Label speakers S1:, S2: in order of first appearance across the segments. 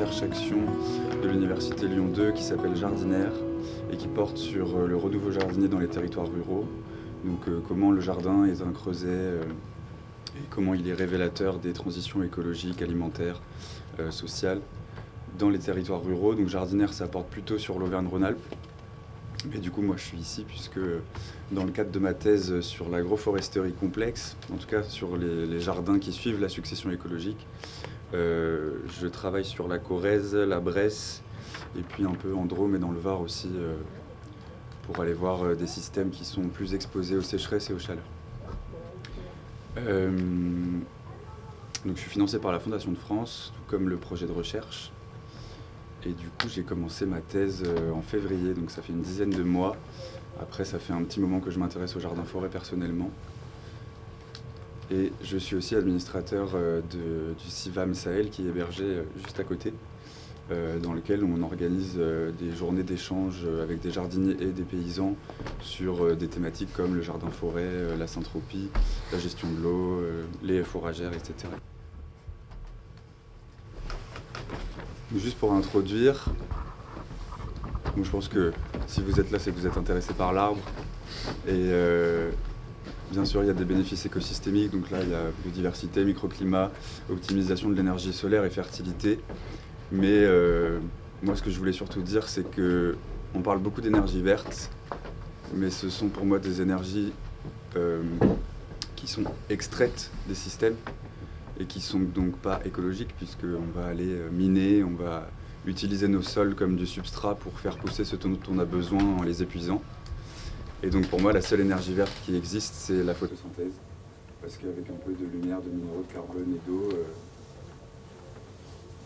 S1: recherche-action de l'Université Lyon 2 qui s'appelle Jardinaire et qui porte sur le renouveau jardinier dans les territoires ruraux. Donc comment le jardin est un creuset et comment il est révélateur des transitions écologiques, alimentaires, sociales dans les territoires ruraux. Donc Jardinaire, ça porte plutôt sur l'Auvergne-Rhône-Alpes. Mais du coup, moi, je suis ici puisque dans le cadre de ma thèse sur l'agroforesterie complexe, en tout cas sur les jardins qui suivent la succession écologique, je travaille sur la Corrèze, la Bresse, et puis un peu en Drôme et dans le Var aussi, pour aller voir des systèmes qui sont plus exposés aux sécheresses et aux chaleurs. Donc je suis financé par la Fondation de France, tout comme le projet de recherche. Et du coup, j'ai commencé ma thèse en février, donc ça fait une dizaine de mois. Après, ça fait un petit moment que je m'intéresse au jardin-forêt personnellement. Et je suis aussi administrateur du CIVAM Sahel, qui est hébergé juste à côté, dans lequel on organise des journées d'échange avec des jardiniers et des paysans sur des thématiques comme le jardin-forêt, la syntropie, la gestion de l'eau, les fourragères, etc. Juste pour introduire, je pense que si vous êtes là, c'est que vous êtes intéressé par l'arbre. Et bien sûr, il y a des bénéfices écosystémiques. Donc là, il y a biodiversité, microclimat, optimisation de l'énergie solaire et fertilité. Mais moi, ce que je voulais surtout dire, c'est qu'on parle beaucoup d'énergie verte, mais ce sont pour moi des énergies qui sont extraites des systèmes et qui sont donc pas écologiques, puisqu'on va aller miner, on va utiliser nos sols comme du substrat pour faire pousser ce dont on a besoin en les épuisant. Et donc pour moi, la seule énergie verte qui existe, c'est la photosynthèse, parce qu'avec un peu de lumière, de minéraux, de carbone et d'eau,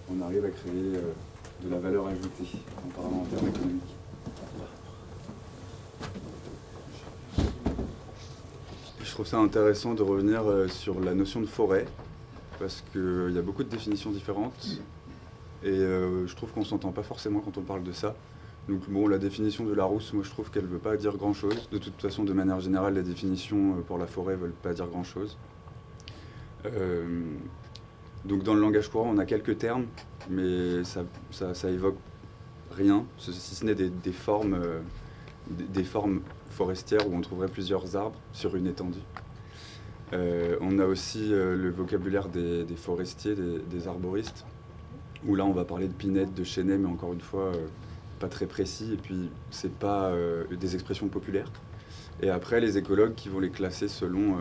S1: on arrive à créer de la valeur ajoutée en parlant en termes économiques. Je trouve ça intéressant de revenir sur la notion de forêt, parce qu'il y a beaucoup de définitions différentes et je trouve qu'on ne s'entend pas forcément quand on parle de ça. Donc bon, la définition de Larousse, moi je trouve qu'elle ne veut pas dire grand-chose. De toute façon, de manière générale, les définitions pour la forêt ne veulent pas dire grand-chose. Donc dans le langage courant, on a quelques termes, mais ça évoque rien, si ce n'est des formes forestières où on trouverait plusieurs arbres sur une étendue. On a aussi le vocabulaire des forestiers, des arboristes, où là on va parler de pinèdes, de chênaies, mais encore une fois pas très précis, et puis c'est pas des expressions populaires. Et après les écologues qui vont les classer selon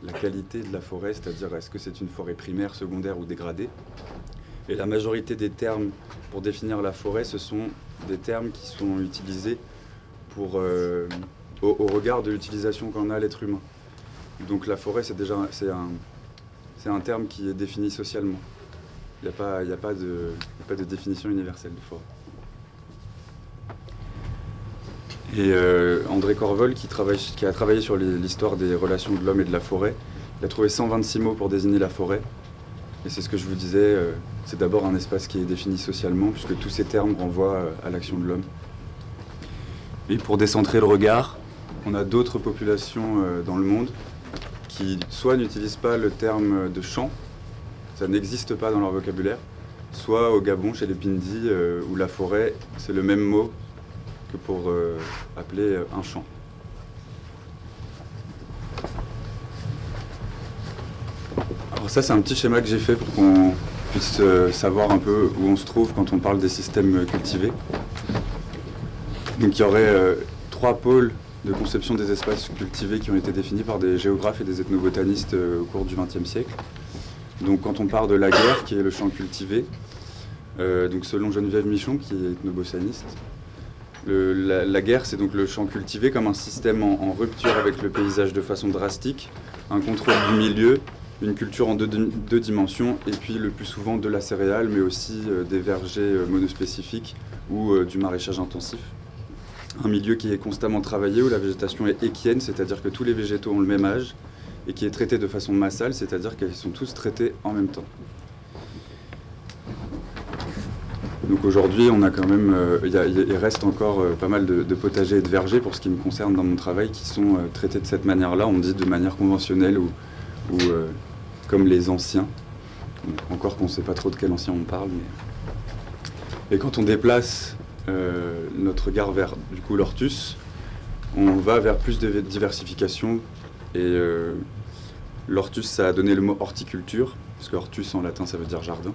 S1: la qualité de la forêt, c'est-à-dire est-ce que c'est une forêt primaire, secondaire ou dégradée. Et la majorité des termes pour définir la forêt, ce sont des termes qui sont utilisés au regard de l'utilisation qu'en a l'être humain. Donc la forêt, c'est un terme qui est défini socialement. Il n'y a pas de définition universelle de forêt. Et André Corvol, qui a travaillé sur l'histoire des relations de l'homme et de la forêt, il a trouvé 126 mots pour désigner la forêt. Et c'est ce que je vous disais, c'est d'abord un espace qui est défini socialement, puisque tous ces termes renvoient à l'action de l'homme. Et pour décentrer le regard, on a d'autres populations dans le monde qui soit n'utilisent pas le terme de champ, ça n'existe pas dans leur vocabulaire, soit au Gabon, chez les Pindi, où la forêt, c'est le même mot que pour appeler un champ. Alors ça, c'est un petit schéma que j'ai fait pour qu'on puisse savoir un peu où on se trouve quand on parle des systèmes cultivés. Donc il y aurait 3 pôles de conception des espaces cultivés qui ont été définis par des géographes et des ethnobotanistes au cours du XXe siècle. Donc quand on part de la guerre, qui est le champ cultivé, donc selon Geneviève Michon, qui est ethnobotaniste, la guerre, c'est donc le champ cultivé comme un système en rupture avec le paysage de façon drastique, un contrôle du milieu, une culture en deux dimensions, et puis le plus souvent de la céréale, mais aussi des vergers monospécifiques ou du maraîchage intensif. Un milieu qui est constamment travaillé, où la végétation est équienne, c'est-à-dire que tous les végétaux ont le même âge, et qui est traité de façon massale, c'est-à-dire qu'ils sont tous traités en même temps. Donc aujourd'hui, on a quand même, il reste encore pas mal de potagers et de vergers, pour ce qui me concerne dans mon travail, qui sont traités de cette manière-là, on dit de manière conventionnelle ou comme les anciens. Encore qu'on ne sait pas trop de quel ancien on parle, mais Et quand on déplace notre regard vers du coup l'ortus, on va vers plus de diversification. Et l'ortus, ça a donné le mot horticulture, parce que hortus en latin ça veut dire jardin.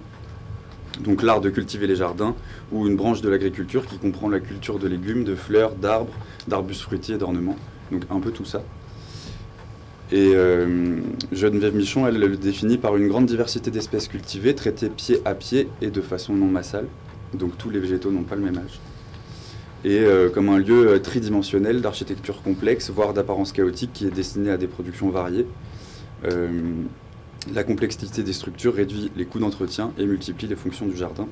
S1: Donc l'art de cultiver les jardins, ou une branche de l'agriculture qui comprend la culture de légumes, de fleurs, d'arbres, d'arbustes fruitiers et d'ornements. Donc un peu tout ça. Et Geneviève Michon, elle le définit par une grande diversité d'espèces cultivées, traitées pied à pied et de façon non massale. Donc tous les végétaux n'ont pas le même âge. Et comme un lieu tridimensionnel d'architecture complexe, voire d'apparence chaotique, qui est destiné à des productions variées. La complexité des structures réduit les coûts d'entretien et multiplie les fonctions du jardin.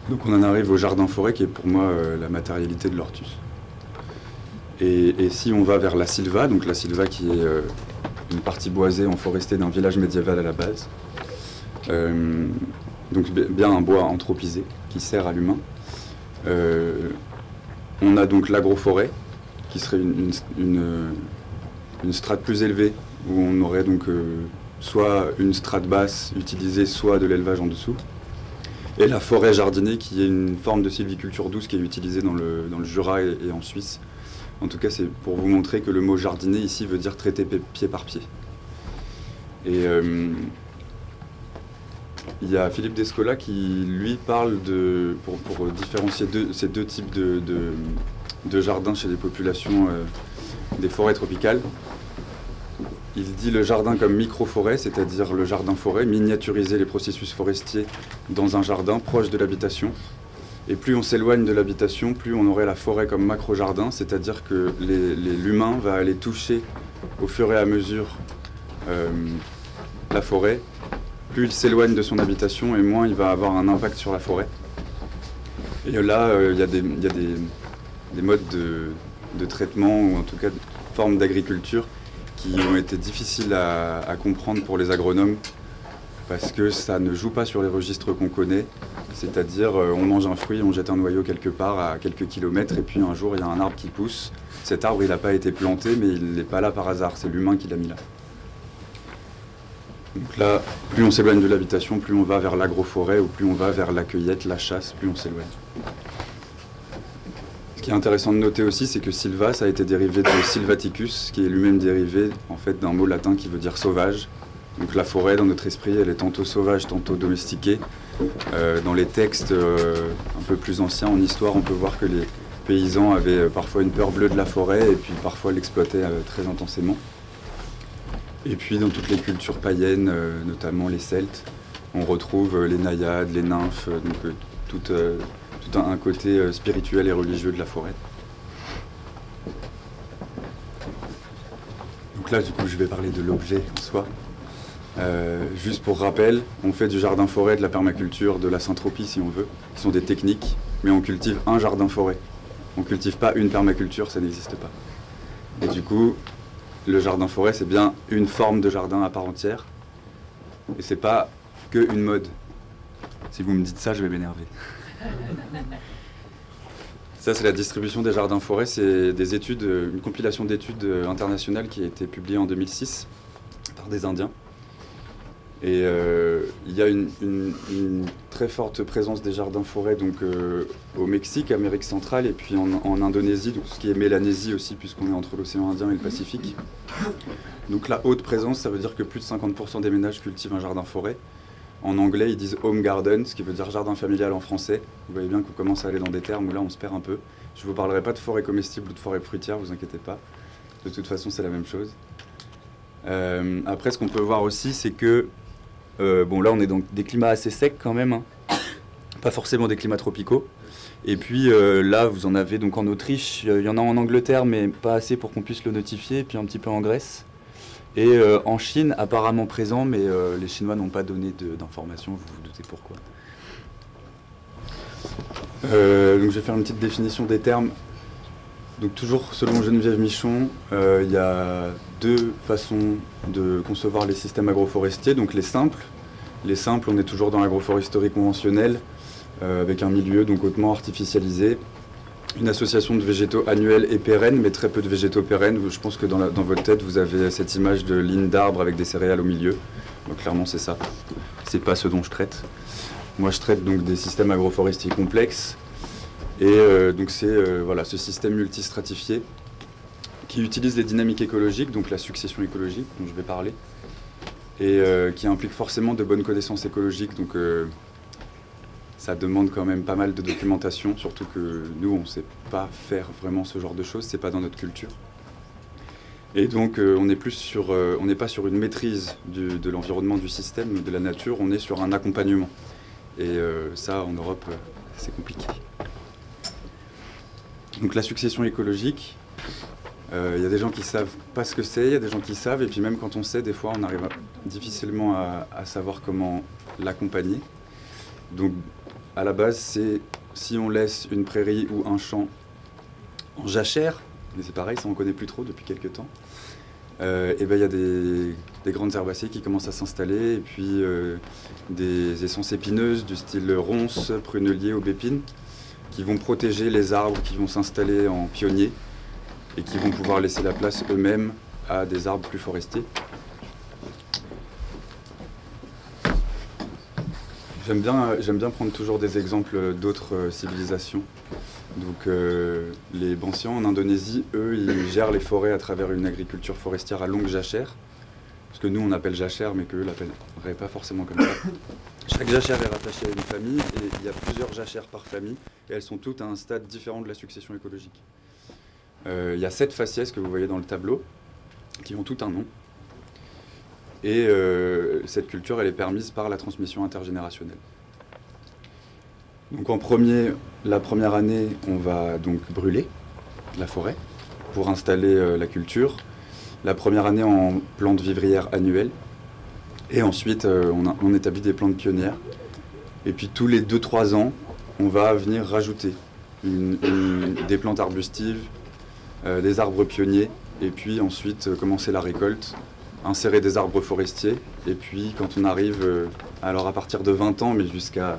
S1: Donc on en arrive au jardin-forêt qui est pour moi la matérialité de l'ortus. Et si on va vers la silva, donc la silva qui est une partie boisée en forestier d'un village médiéval à la base, donc bien un bois anthropisé qui sert à l'humain. On a donc l'agroforêt qui serait une strate plus élevée, où on aurait donc soit une strate basse utilisée, soit de l'élevage en dessous. Et la forêt jardinée, qui est une forme de sylviculture douce qui est utilisée dans le Jura et en Suisse. En tout cas, c'est pour vous montrer que le mot jardiner ici veut dire traiter pied par pied. Et il y a Philippe Descola qui, lui, parle pour différencier ces deux types de jardins chez les populations des forêts tropicales. Il dit le jardin comme micro-forêt, c'est-à-dire le jardin-forêt, miniaturiser les processus forestiers dans un jardin proche de l'habitation. Et plus on s'éloigne de l'habitation, plus on aurait la forêt comme macro-jardin, c'est-à-dire que l'humain va aller toucher au fur et à mesure la forêt. Plus il s'éloigne de son habitation et moins il va avoir un impact sur la forêt. Et là, il y a des modes de traitement, ou en tout cas de formes d'agriculture, qui ont été difficiles à comprendre pour les agronomes, parce que ça ne joue pas sur les registres qu'on connaît, c'est-à-dire on mange un fruit, on jette un noyau quelque part à quelques kilomètres, et puis un jour il y a un arbre qui pousse. Cet arbre il n'a pas été planté, mais il n'est pas là par hasard, c'est l'humain qui l'a mis là. Donc là, plus on s'éloigne de l'habitation, plus on va vers l'agroforêt, ou plus on va vers la cueillette, la chasse, plus on s'éloigne. Ce qui est intéressant de noter aussi, c'est que silva, ça a été dérivé de silvaticus, qui est lui-même dérivé en fait d'un mot latin qui veut dire sauvage. Donc la forêt, dans notre esprit, elle est tantôt sauvage, tantôt domestiquée. Dans les textes un peu plus anciens, en histoire, on peut voir que les paysans avaient parfois une peur bleue de la forêt, et puis parfois l'exploitaient très intensément. Et puis dans toutes les cultures païennes, notamment les Celtes, on retrouve les naïades, les nymphes, donc tout un côté spirituel et religieux de la forêt. Donc là, du coup, je vais parler de l'objet en soi. Juste pour rappel, on fait du jardin-forêt, de la permaculture, de la syntropie si on veut, qui sont des techniques, mais on cultive un jardin-forêt. On ne cultive pas une permaculture, ça n'existe pas. Et du coup, le jardin-forêt, c'est bien une forme de jardin à part entière, et c'est pas que une mode. Si vous me dites ça, je vais m'énerver. Ça, c'est la distribution des jardins-forêts. C'est des études, une compilation d'études internationales qui a été publiée en 2006 par des Indiens. Et il y a une très forte présence des jardins-forêts donc, au Mexique, Amérique centrale, et puis en Indonésie, donc ce qui est Mélanésie aussi, puisqu'on est entre l'océan Indien et le Pacifique. Donc la haute présence, ça veut dire que plus de 50% des ménages cultivent un jardin-forêt. En anglais, ils disent home garden, ce qui veut dire jardin familial en français. Vous voyez bien qu'on commence à aller dans des termes où là, on se perd un peu. Je ne vous parlerai pas de forêt comestible ou de forêt fruitière, vous inquiétez pas. De toute façon, c'est la même chose. Après, ce qu'on peut voir aussi, c'est que bon, là, on est dans des climats assez secs quand même, hein. Pas forcément des climats tropicaux. Et puis là, vous en avez donc en Autriche, il y en a en Angleterre, mais pas assez pour qu'on puisse le notifier, et puis un petit peu en Grèce. Et en Chine, apparemment présent, mais les Chinois n'ont pas donné d'informations, vous vous doutez pourquoi. Donc je vais faire une petite définition des termes. Donc toujours selon Geneviève Michon, il y a deux façons de concevoir les systèmes agroforestiers. Donc les simples. Les simples, on est toujours dans l'agroforesterie conventionnelle, avec un milieu donc hautement artificialisé. Une association de végétaux annuels et pérennes, mais très peu de végétaux pérennes. Je pense que dans votre tête, vous avez cette image de ligne d'arbres avec des céréales au milieu. Donc clairement, c'est ça. c'est pas ce dont je traite. Moi, je traite donc des systèmes agroforestiers complexes. Et donc c'est voilà, ce système multistratifié qui utilise les dynamiques écologiques, donc la succession écologique dont je vais parler, et qui implique forcément de bonnes connaissances écologiques. Donc ça demande quand même pas mal de documentation, surtout que nous, on ne sait pas faire vraiment ce genre de choses, c'est pas dans notre culture. Et donc on n'est pas sur une maîtrise de l'environnement, du système, de la nature, on est sur un accompagnement. Et ça, en Europe, c'est compliqué. Donc la succession écologique, il y a des gens qui savent pas ce que c'est, il y a des gens qui savent, et puis même quand on sait, des fois on arrive difficilement à savoir comment l'accompagner. Donc à la base, c'est si on laisse une prairie ou un champ en jachère, mais c'est pareil, ça on connaît plus trop depuis quelques temps, et ben il y a des grandes herbacées qui commencent à s'installer, et puis des essences épineuses du style ronces, pruneliers, aubépines, qui vont protéger les arbres qui vont s'installer en pionniers et qui vont pouvoir laisser la place eux-mêmes à des arbres plus forestiers. J'aime bien prendre toujours des exemples d'autres civilisations. Donc les Bansians en Indonésie, eux, ils gèrent les forêts à travers une agriculture forestière à longue jachère. Ce que nous on appelle jachère, mais qu'eux l'appelleraient pas forcément comme ça. Chaque jachère est rattachée à une famille et il y a plusieurs jachères par famille et elles sont toutes à un stade différent de la succession écologique. Il y a 7 faciès que vous voyez dans le tableau qui ont tout un nom. Et cette culture, elle est permise par la transmission intergénérationnelle. Donc la première année, on va donc brûler la forêt pour installer la culture. La première année en plantes vivrières annuelles. Et ensuite, on établit des plantes pionnières. Et puis tous les 2-3 ans, on va venir rajouter des plantes arbustives, des arbres pionniers, et puis ensuite commencer la récolte, insérer des arbres forestiers. Et puis quand on arrive, alors à partir de 20 ans, mais jusqu'à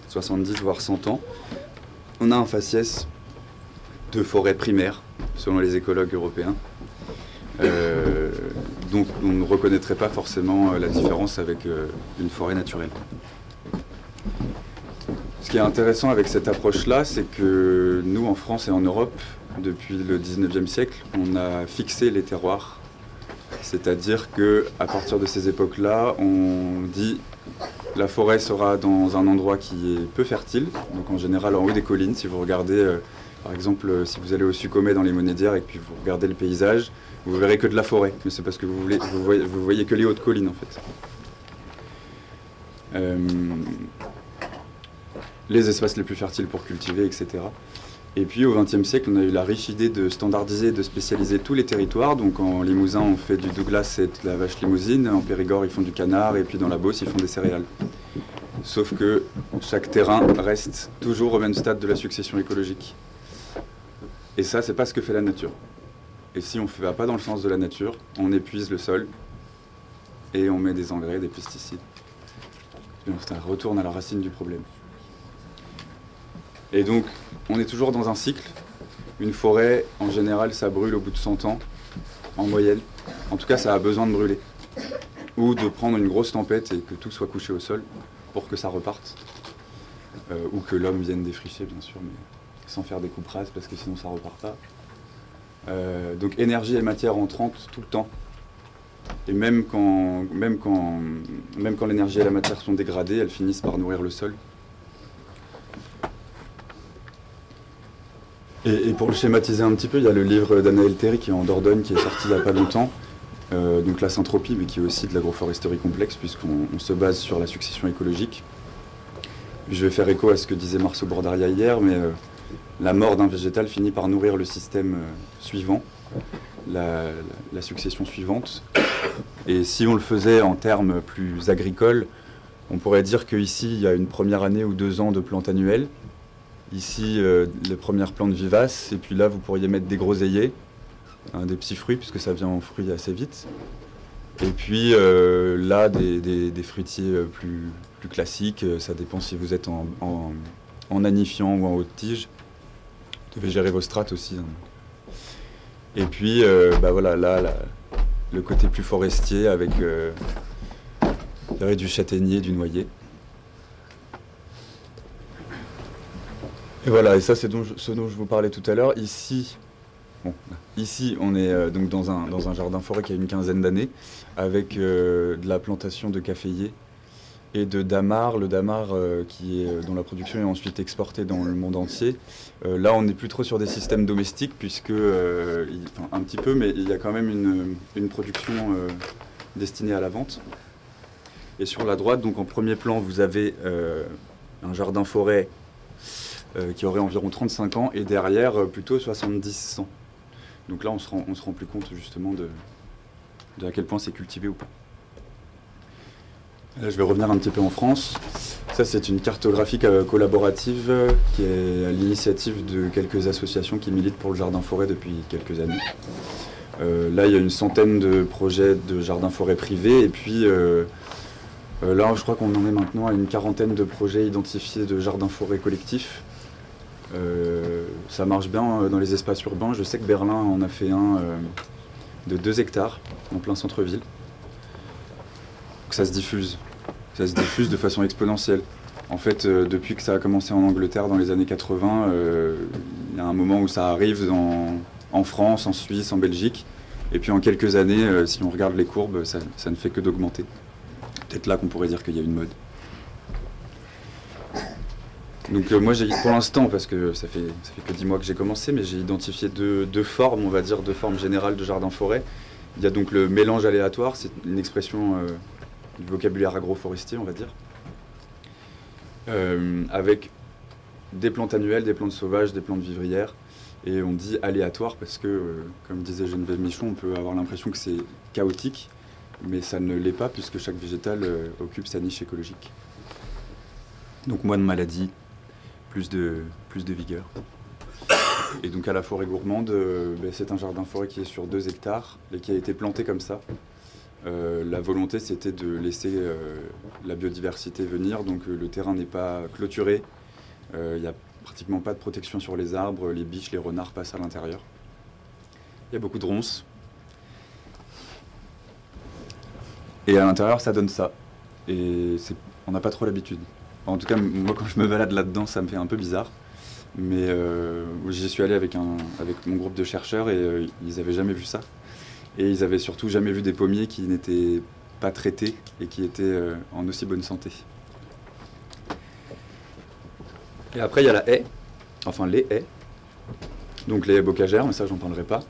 S1: 70 voire 100 ans, on a un faciès de forêt primaire, selon les écologues européens. Donc on ne reconnaîtrait pas forcément la différence avec une forêt naturelle. Ce qui est intéressant avec cette approche-là, c'est que nous, en France et en Europe, depuis le 19e siècle, on a fixé les terroirs. C'est-à-dire qu'à partir de ces époques-là, on dit la forêt sera dans un endroit qui est peu fertile, donc en général en haut des collines. Si vous regardez, par exemple, si vous allez au Succomet dans les Monédières et puis vous regardez le paysage, vous verrez que de la forêt, mais c'est parce que vous voyez que les hautes collines en fait. Les espaces les plus fertiles pour cultiver, etc. Et puis au XXe siècle, on a eu la riche idée de standardiser et de spécialiser tous les territoires. Donc en Limousin, on fait du Douglas et de la vache limousine. En Périgord, ils font du canard. Et puis dans la Beauce, ils font des céréales. Sauf que chaque terrain reste toujours au même stade de la succession écologique. Et ça, c'est pas ce que fait la nature. Et si on ne va pas dans le sens de la nature, on épuise le sol et on met des engrais, des pesticides. Donc ça retourne à la racine du problème. Et donc, on est toujours dans un cycle. Une forêt, en général, ça brûle au bout de 100 ans, en moyenne. En tout cas, ça a besoin de brûler. Ou de prendre une grosse tempête et que tout soit couché au sol pour que ça reparte. Ou que l'homme vienne défricher, bien sûr, mais sans faire des coupes rases, parce que sinon ça repart pas. Donc énergie et matière entrantes tout le temps. Et même quand l'énergie et la matière sont dégradées, elles finissent par nourrir le sol. Et pour le schématiser un petit peu, il y a le livre d'Anaël Théry qui est en Dordogne, qui est sorti il n'y a pas longtemps. Donc la Syntropie, mais qui est aussi de l'agroforesterie complexe, puisqu'on se base sur la succession écologique. Je vais faire écho à ce que disait Marceau Bordaria hier, mais la mort d'un végétal finit par nourrir le système suivant, la succession suivante. Et si on le faisait en termes plus agricoles, on pourrait dire qu'ici, il y a une première année ou 2 ans de plantes annuelles. Ici, les premières plantes vivaces, et puis là, vous pourriez mettre des groseilliers, des petits fruits, puisque ça vient en fruits assez vite. Et puis là, des fruitiers plus classiques, ça dépend si vous êtes en anifiant ou en haute tige. Vous devez gérer vos strates aussi. Et puis, voilà, là, le côté plus forestier avec Il y aurait du châtaignier, du noyer. Et voilà, et ça c'est ce dont je vous parlais tout à l'heure. Ici, on est donc dans un jardin-forêt qui a une quinzaine d'années, avec de la plantation de caféiers et de damar. Le damar dont la production est ensuite exportée dans le monde entier. Là, on n'est plus trop sur des systèmes domestiques, puisque, enfin, un petit peu, mais il y a quand même une production destinée à la vente. Et sur la droite, donc en premier plan, vous avez un jardin-forêt qui aurait environ 35 ans, et derrière, plutôt 70-100. Donc là, on se rend plus compte justement de à quel point c'est cultivé ou pas. Là, je vais revenir un petit peu en France. Ça, c'est une cartographie collaborative qui est à l'initiative de quelques associations qui militent pour le jardin-forêt depuis quelques années. Là, il y a une centaine de projets de jardin-forêt privés, et puis là, je crois qu'on en est maintenant à une quarantaine de projets identifiés de jardin-forêt collectifs. Ça marche bien dans les espaces urbains. Je sais que Berlin en a fait un de 2 hectares en plein centre-ville. Ça se diffuse. Ça se diffuse de façon exponentielle. En fait, depuis que ça a commencé en Angleterre dans les années 80, il y a un moment où ça arrive en France, en Suisse, en Belgique. Et puis en quelques années, si on regarde les courbes, ça ne fait que d'augmenter. Peut-être là qu'on pourrait dire qu'il y a une mode. Donc moi, pour l'instant, parce que ça fait que 10 mois que j'ai commencé, mais j'ai identifié deux formes, on va dire, 2 formes générales de jardin-forêt. Il y a donc le mélange aléatoire, c'est une expression du vocabulaire agroforestier, on va dire, avec des plantes annuelles, des plantes sauvages, des plantes vivrières. Et on dit aléatoire parce que, comme disait Geneviève Michon, on peut avoir l'impression que c'est chaotique, mais ça ne l'est pas puisque chaque végétal occupe sa niche écologique. Donc moins de maladies, plus de vigueur. Et donc à la forêt gourmande, c'est un jardin-forêt qui est sur 2 hectares et qui a été planté comme ça. La volonté, c'était de laisser la biodiversité venir, donc le terrain n'est pas clôturé, il n'y a pratiquement pas de protection sur les arbres, les biches, les renards passent à l'intérieur. Il y a beaucoup de ronces. Et à l'intérieur, ça donne ça. Et on n'a pas trop l'habitude. En tout cas, moi, quand je me balade là-dedans, ça me fait un peu bizarre. Mais j'y suis allé avec mon groupe de chercheurs et ils n'avaient jamais vu ça. Et ils n'avaient surtout jamais vu des pommiers qui n'étaient pas traités et qui étaient en aussi bonne santé. Et après, il y a la haie, enfin les haies. Donc les haies bocagères, mais ça, j'en parlerai pas.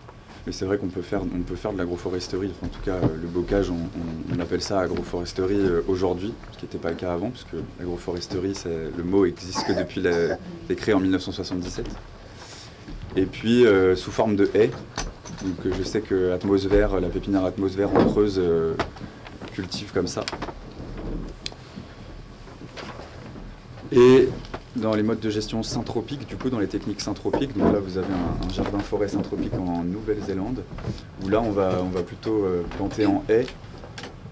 S1: Mais c'est vrai qu'on peut faire de l'agroforesterie. Enfin, en tout cas, le bocage, on appelle ça agroforesterie aujourd'hui, ce qui n'était pas le cas avant, parce que l'agroforesterie, le mot existe que depuis est créé en 1977. Et puis, sous forme de haies. Donc, je sais que Atmosphère, la pépinière Atmosphère en Creuse cultive comme ça. Et dans les modes de gestion syntropiques, du coup dans les techniques syntropiques, donc là vous avez un jardin-forêt syntropique en Nouvelle-Zélande, où là on va plutôt planter en haie,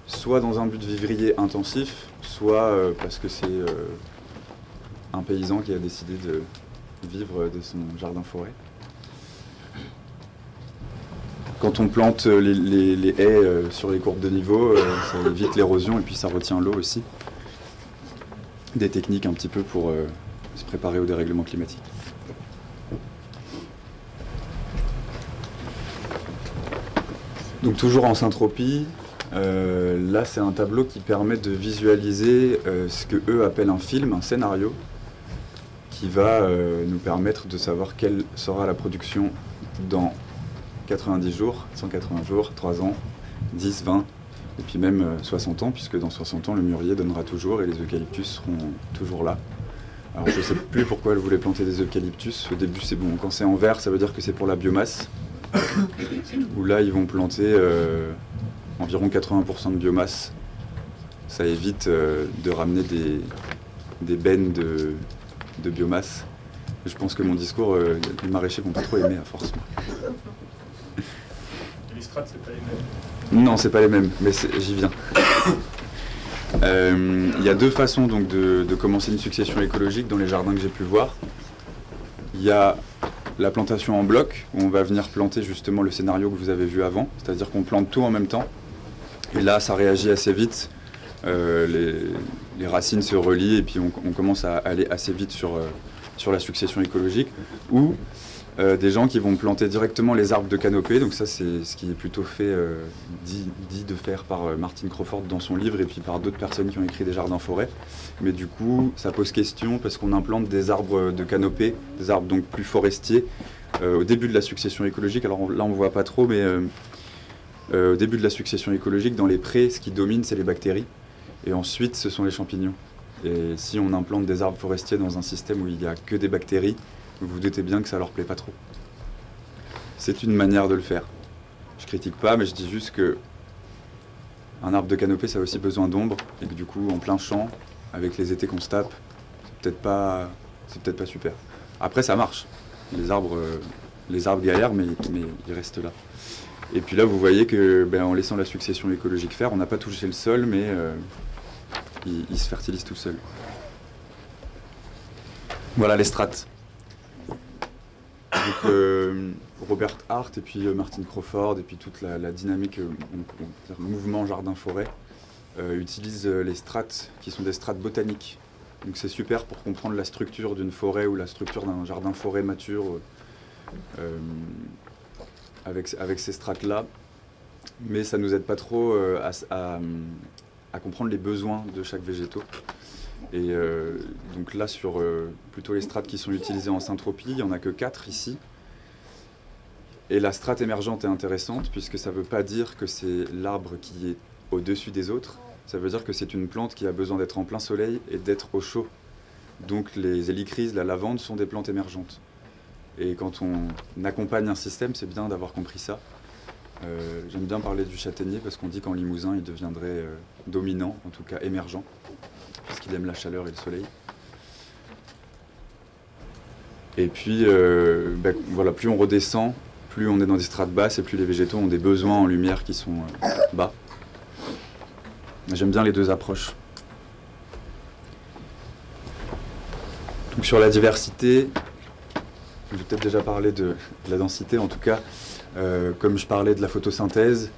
S1: soit dans un but vivrier intensif, soit parce que c'est un paysan qui a décidé de vivre de son jardin-forêt. Quand on plante les haies sur les courbes de niveau, ça évite l'érosion et puis ça retient l'eau aussi. Des techniques un petit peu pour se préparer au dérèglement climatique. Donc toujours en syntropie, là c'est un tableau qui permet de visualiser ce que eux appellent un film, un scénario, qui va nous permettre de savoir quelle sera la production dans 90 jours, 180 jours, 3 ans, 10, 20, et puis même 60 ans, puisque dans 60 ans, le mûrier donnera toujours et les eucalyptus seront toujours là. Alors je ne sais plus pourquoi elle voulait planter des eucalyptus. Au début, c'est bon. Quand c'est en vert, ça veut dire que c'est pour la biomasse. Où là, ils vont planter environ 80% de biomasse. Ça évite de ramener des bennes de biomasse. Je pense que mon discours, les maraîchers vont pas trop aimer à force.
S2: Les strates, c'est pas les mêmes.
S1: Non, c'est pas les mêmes, mais j'y viens. Il y a 2 façons donc, de commencer une succession écologique dans les jardins que j'ai pu voir. Il y a la plantation en bloc, où on va venir planter justement le scénario que vous avez vu avant, c'est-à-dire qu'on plante tout en même temps. Et là, ça réagit assez vite. les racines se relient et puis on commence à aller assez vite sur la succession écologique, ou des gens qui vont planter directement les arbres de canopée. Donc ça, c'est ce qui est plutôt fait, dit de faire par Martin Crawford dans son livre, et puis par d'autres personnes qui ont écrit des jardins-forêts. Mais du coup, ça pose question parce qu'on implante des arbres de canopée, des arbres donc plus forestiers, au début de la succession écologique. Alors là, on ne voit pas trop, mais au début de la succession écologique, dans les prés, ce qui domine, c'est les bactéries. Et ensuite, ce sont les champignons. Et si on implante des arbres forestiers dans un système où il n'y a que des bactéries, vous vous doutez bien que ça leur plaît pas trop. C'est une manière de le faire. Je critique pas, mais je dis juste que un arbre de canopée, ça a aussi besoin d'ombre, et que du coup, en plein champ, avec les étés qu'on se tape, c'est peut-être pas super. Après, ça marche. Les arbres galèrent, mais ils restent là. Et puis là, vous voyez que, en laissant la succession écologique faire, on n'a pas touché le sol, mais il se fertilise tout seul. Voilà les strates. Donc, Robert Hart et puis Martin Crawford et puis toute la dynamique, le mouvement jardin-forêt, utilisent les strates qui sont des strates botaniques. Donc c'est super pour comprendre la structure d'une forêt ou la structure d'un jardin-forêt mature avec ces strates-là. Mais ça ne nous aide pas trop à comprendre les besoins de chaque végétaux. Et donc là, sur plutôt les strates qui sont utilisées en syntropie, il n'y en a que 4 ici. Et la strate émergente est intéressante puisque ça ne veut pas dire que c'est l'arbre qui est au-dessus des autres. Ça veut dire que c'est une plante qui a besoin d'être en plein soleil et d'être au chaud. Donc les hélichryses, la lavande sont des plantes émergentes. Et quand on accompagne un système, c'est bien d'avoir compris ça. J'aime bien parler du châtaignier parce qu'on dit qu'en Limousin, il deviendrait dominant, en tout cas émergent, parce qu'il aime la chaleur et le soleil. Et puis, voilà, plus on redescend, plus on est dans des strates basses et plus les végétaux ont des besoins en lumière qui sont bas. J'aime bien les deux approches. Donc sur la diversité, j'ai peut-être déjà parlé de la densité, en tout cas, comme je parlais de la photosynthèse,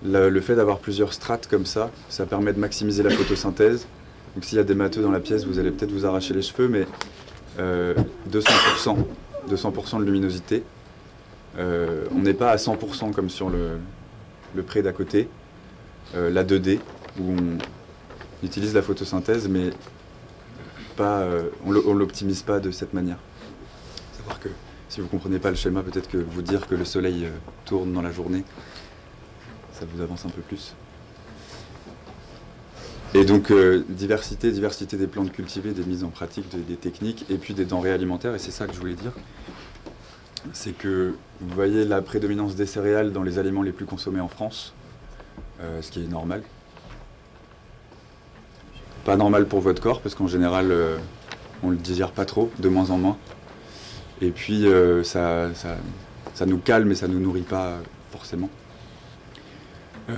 S1: le fait d'avoir plusieurs strates comme ça permet de maximiser la photosynthèse. Donc s'il y a des matheux dans la pièce, vous allez peut-être vous arracher les cheveux, mais 200% de luminosité. On n'est pas à 100% comme sur le pré d'à côté, la 2D, où on utilise la photosynthèse, mais on ne l'optimise pas de cette manière. Savoir que si vous ne comprenez pas le schéma, peut-être que vous dire que le soleil tourne dans la journée, ça vous avance un peu plus. Et donc diversité des plantes cultivées, des mises en pratique, des techniques, et puis des denrées alimentaires, et c'est ça que je voulais dire. C'est que vous voyez la prédominance des céréales dans les aliments les plus consommés en France, ce qui est normal. Pas normal pour votre corps, parce qu'en général, on ne le digère pas trop, de moins en moins. Et puis, ça nous calme et ça ne nous nourrit pas forcément.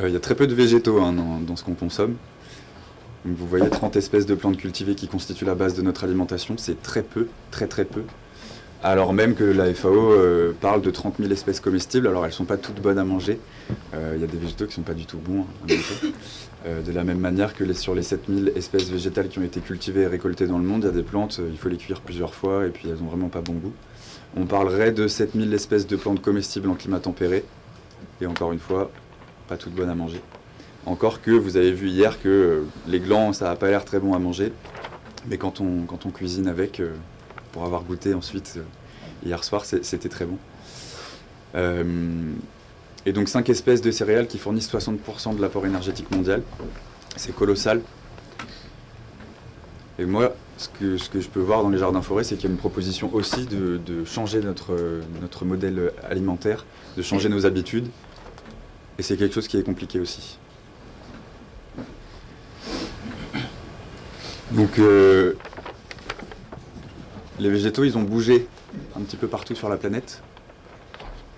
S1: Il y a très peu de végétaux dans ce qu'on consomme. Donc, vous voyez 30 espèces de plantes cultivées qui constituent la base de notre alimentation. C'est très peu, très très peu. Alors même que la FAO parle de 30 000 espèces comestibles, alors elles ne sont pas toutes bonnes à manger. Il y a des végétaux qui ne sont pas du tout bons à manger. De la même manière que sur les 7 000 espèces végétales qui ont été cultivées et récoltées dans le monde, il y a des plantes, il faut les cuire plusieurs fois et puis elles n'ont vraiment pas bon goût. On parlerait de 7 000 espèces de plantes comestibles en climat tempéré. Et encore une fois, pas toutes bonnes à manger. Encore que vous avez vu hier que les glands, ça n'a pas l'air très bon à manger. Mais quand on cuisine avec... pour avoir goûté ensuite hier soir, c'était très bon. Et donc 5 espèces de céréales qui fournissent 60% de l'apport énergétique mondial. C'est colossal. Et moi, ce que je peux voir dans les jardins-forêts, c'est qu'il y a une proposition aussi de changer notre modèle alimentaire, de changer nos habitudes. Et c'est quelque chose qui est compliqué aussi. Donc... les végétaux, ils ont bougé un petit peu partout sur la planète.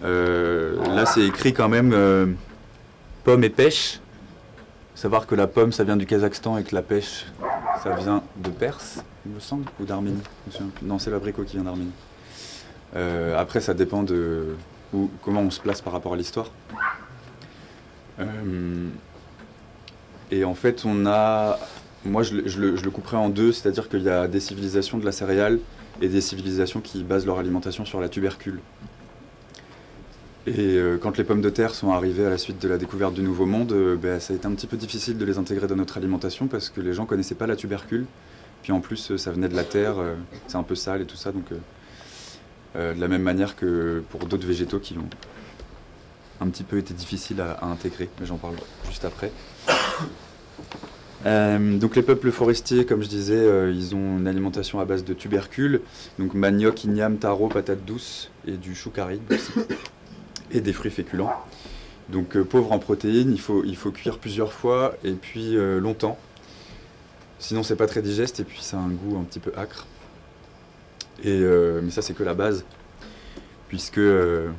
S1: Là, c'est écrit quand même pomme et pêche. Savoir que la pomme, ça vient du Kazakhstan et que la pêche, ça vient de Perse, il me semble, ou d'Arménie. Non, c'est l'abricot qui vient d'Arménie. Après, ça dépend de comment on se place par rapport à l'histoire. Et en fait, moi je le couperais en deux, c'est-à-dire qu'il y a des civilisations de la céréale et des civilisations qui basent leur alimentation sur la tubercule. Et quand les pommes de terre sont arrivées à la suite de la découverte du Nouveau Monde, ça a été un petit peu difficile de les intégrer dans notre alimentation parce que les gens ne connaissaient pas la tubercule. Puis en plus, ça venait de la terre, c'est un peu sale et tout ça, donc de la même manière que pour d'autres végétaux qui ont un petit peu été difficiles à intégrer, mais j'en parle juste après. Donc les peuples forestiers, comme je disais, ils ont une alimentation à base de tubercules, donc manioc, igname, taro, patates douces et du chou caribe aussi, et des fruits féculents. Donc pauvre en protéines, il faut cuire plusieurs fois et puis longtemps. Sinon c'est pas très digeste et puis ça a un goût un petit peu âcre. Mais ça c'est que la base, puisque... alors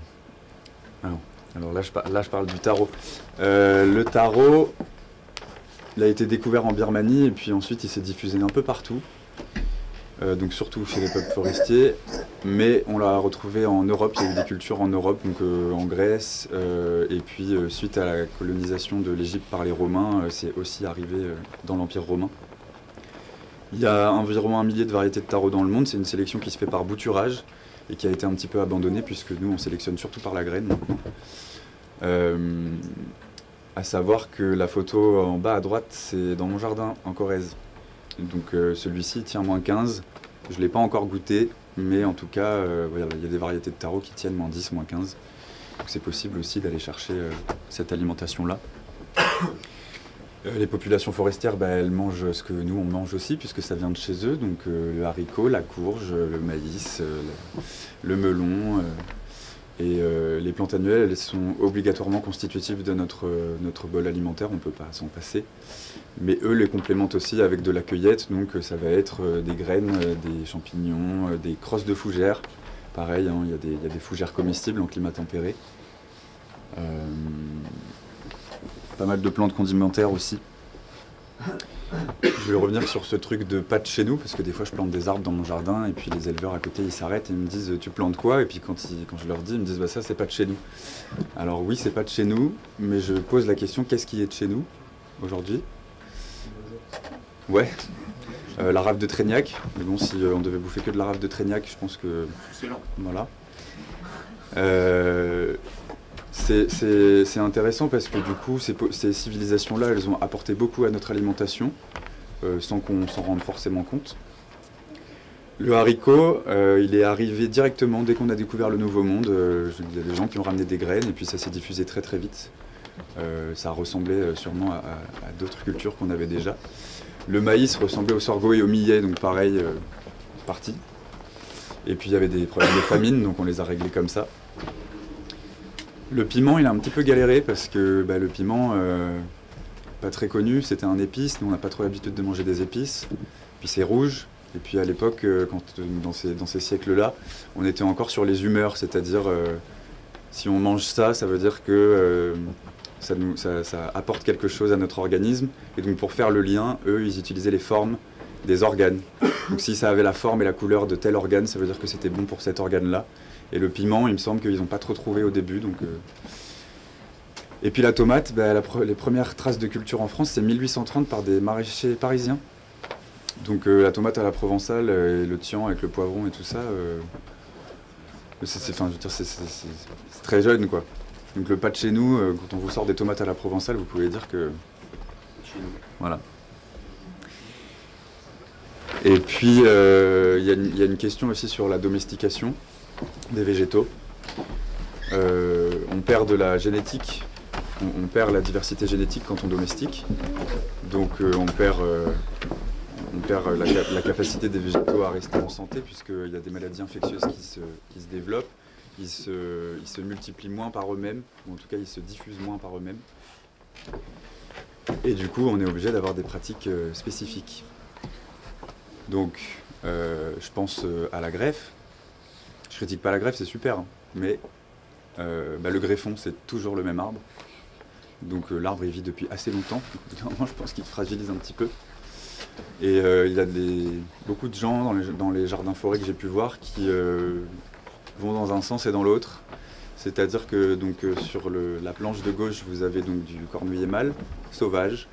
S1: là je parle du taro. Le taro, il a été découvert en Birmanie et puis ensuite il s'est diffusé un peu partout. Donc surtout chez les peuples forestiers, mais on l'a retrouvé en Europe, il y a eu des cultures en Europe, donc en Grèce, et puis suite à la colonisation de l'Égypte par les Romains, c'est aussi arrivé dans l'Empire romain. Il y a environ 1 millier de variétés de taro dans le monde, c'est une sélection qui se fait par bouturage et qui a été un petit peu abandonnée puisque nous on sélectionne surtout par la graine maintenant. À savoir que la photo en bas à droite, c'est dans mon jardin en Corrèze. Donc celui-ci tient -15, je ne l'ai pas encore goûté, mais en tout cas, il y a des variétés de taro qui tiennent -10, -15. Donc c'est possible aussi d'aller chercher cette alimentation-là. Les populations forestières, elles mangent ce que nous on mange aussi, puisque ça vient de chez eux, donc le haricot, la courge, le maïs, le melon. Et les plantes annuelles, elles sont obligatoirement constitutives de notre bol alimentaire, on ne peut pas s'en passer. Mais eux les complémentent aussi avec de la cueillette, donc ça va être des graines, des champignons, des crosses de fougères. Pareil, il y a des fougères comestibles en climat tempéré. Pas mal de plantes condimentaires aussi. Je vais revenir sur ce truc de pas de chez nous, parce que des fois je plante des arbres dans mon jardin et puis les éleveurs à côté ils s'arrêtent et ils me disent tu plantes quoi? Et puis quand je leur dis, ils me disent ça c'est pas de chez nous. Alors oui, c'est pas de chez nous, mais je pose la question, qu'est-ce qui est de chez nous aujourd'hui? Ouais, la rave de Traignac, mais bon, si on devait bouffer que de la rave de Traignac, je pense que...
S2: Excellent.
S1: Voilà. C'est intéressant parce que du coup, ces civilisations-là, elles ont apporté beaucoup à notre alimentation, sans qu'on s'en rende forcément compte. Le haricot, il est arrivé directement dès qu'on a découvert le Nouveau Monde. Il y a des gens qui ont ramené des graines et puis ça s'est diffusé très très vite. Ça ressemblait sûrement à d'autres cultures qu'on avait déjà. Le maïs ressemblait au sorgho et au millet, donc pareil, parti. Et puis il y avait des problèmes de famine, donc on les a réglés comme ça. Le piment, il a un petit peu galéré parce que le piment, pas très connu, c'était un épice, nous on n'a pas trop l'habitude de manger des épices, puis c'est rouge, et puis à l'époque, dans ces siècles-là, on était encore sur les humeurs, c'est-à-dire si on mange ça, ça veut dire que ça apporte quelque chose à notre organisme, et donc pour faire le lien, eux, ils utilisaient les formes des organes. Donc si ça avait la forme et la couleur de tel organe, ça veut dire que c'était bon pour cet organe-là. Et le piment, il me semble qu'ils n'ont pas trop trouvé au début. Donc, Et puis la tomate, les premières traces de culture en France, c'est 1830 par des maraîchers parisiens. Donc la tomate à la provençale et le tian avec le poivron et tout ça, c'est très jeune quoi. Donc le pas de chez nous, quand on vous sort des tomates à la provençale, vous pouvez dire que... Chez nous. Voilà. Et puis il y a une question aussi sur la domestication des végétaux. On perd de la génétique, on perd la diversité génétique quand on domestique. Donc on perd la capacité des végétaux à rester en santé puisqu'il y a des maladies infectieuses qui se développent. Ils se multiplient moins par eux-mêmes, ou en tout cas ils se diffusent moins par eux-mêmes. Et du coup on est obligé d'avoir des pratiques spécifiques. Donc je pense à la greffe. Je critique pas la greffe, c'est super, hein, mais le greffon c'est toujours le même arbre. Donc l'arbre il vit depuis assez longtemps, donc, je pense qu'il fragilise un petit peu. Et il y a beaucoup de gens dans les jardins forêts que j'ai pu voir qui vont dans un sens et dans l'autre. C'est-à-dire que sur la planche de gauche vous avez donc du cornuiller mâle, sauvage,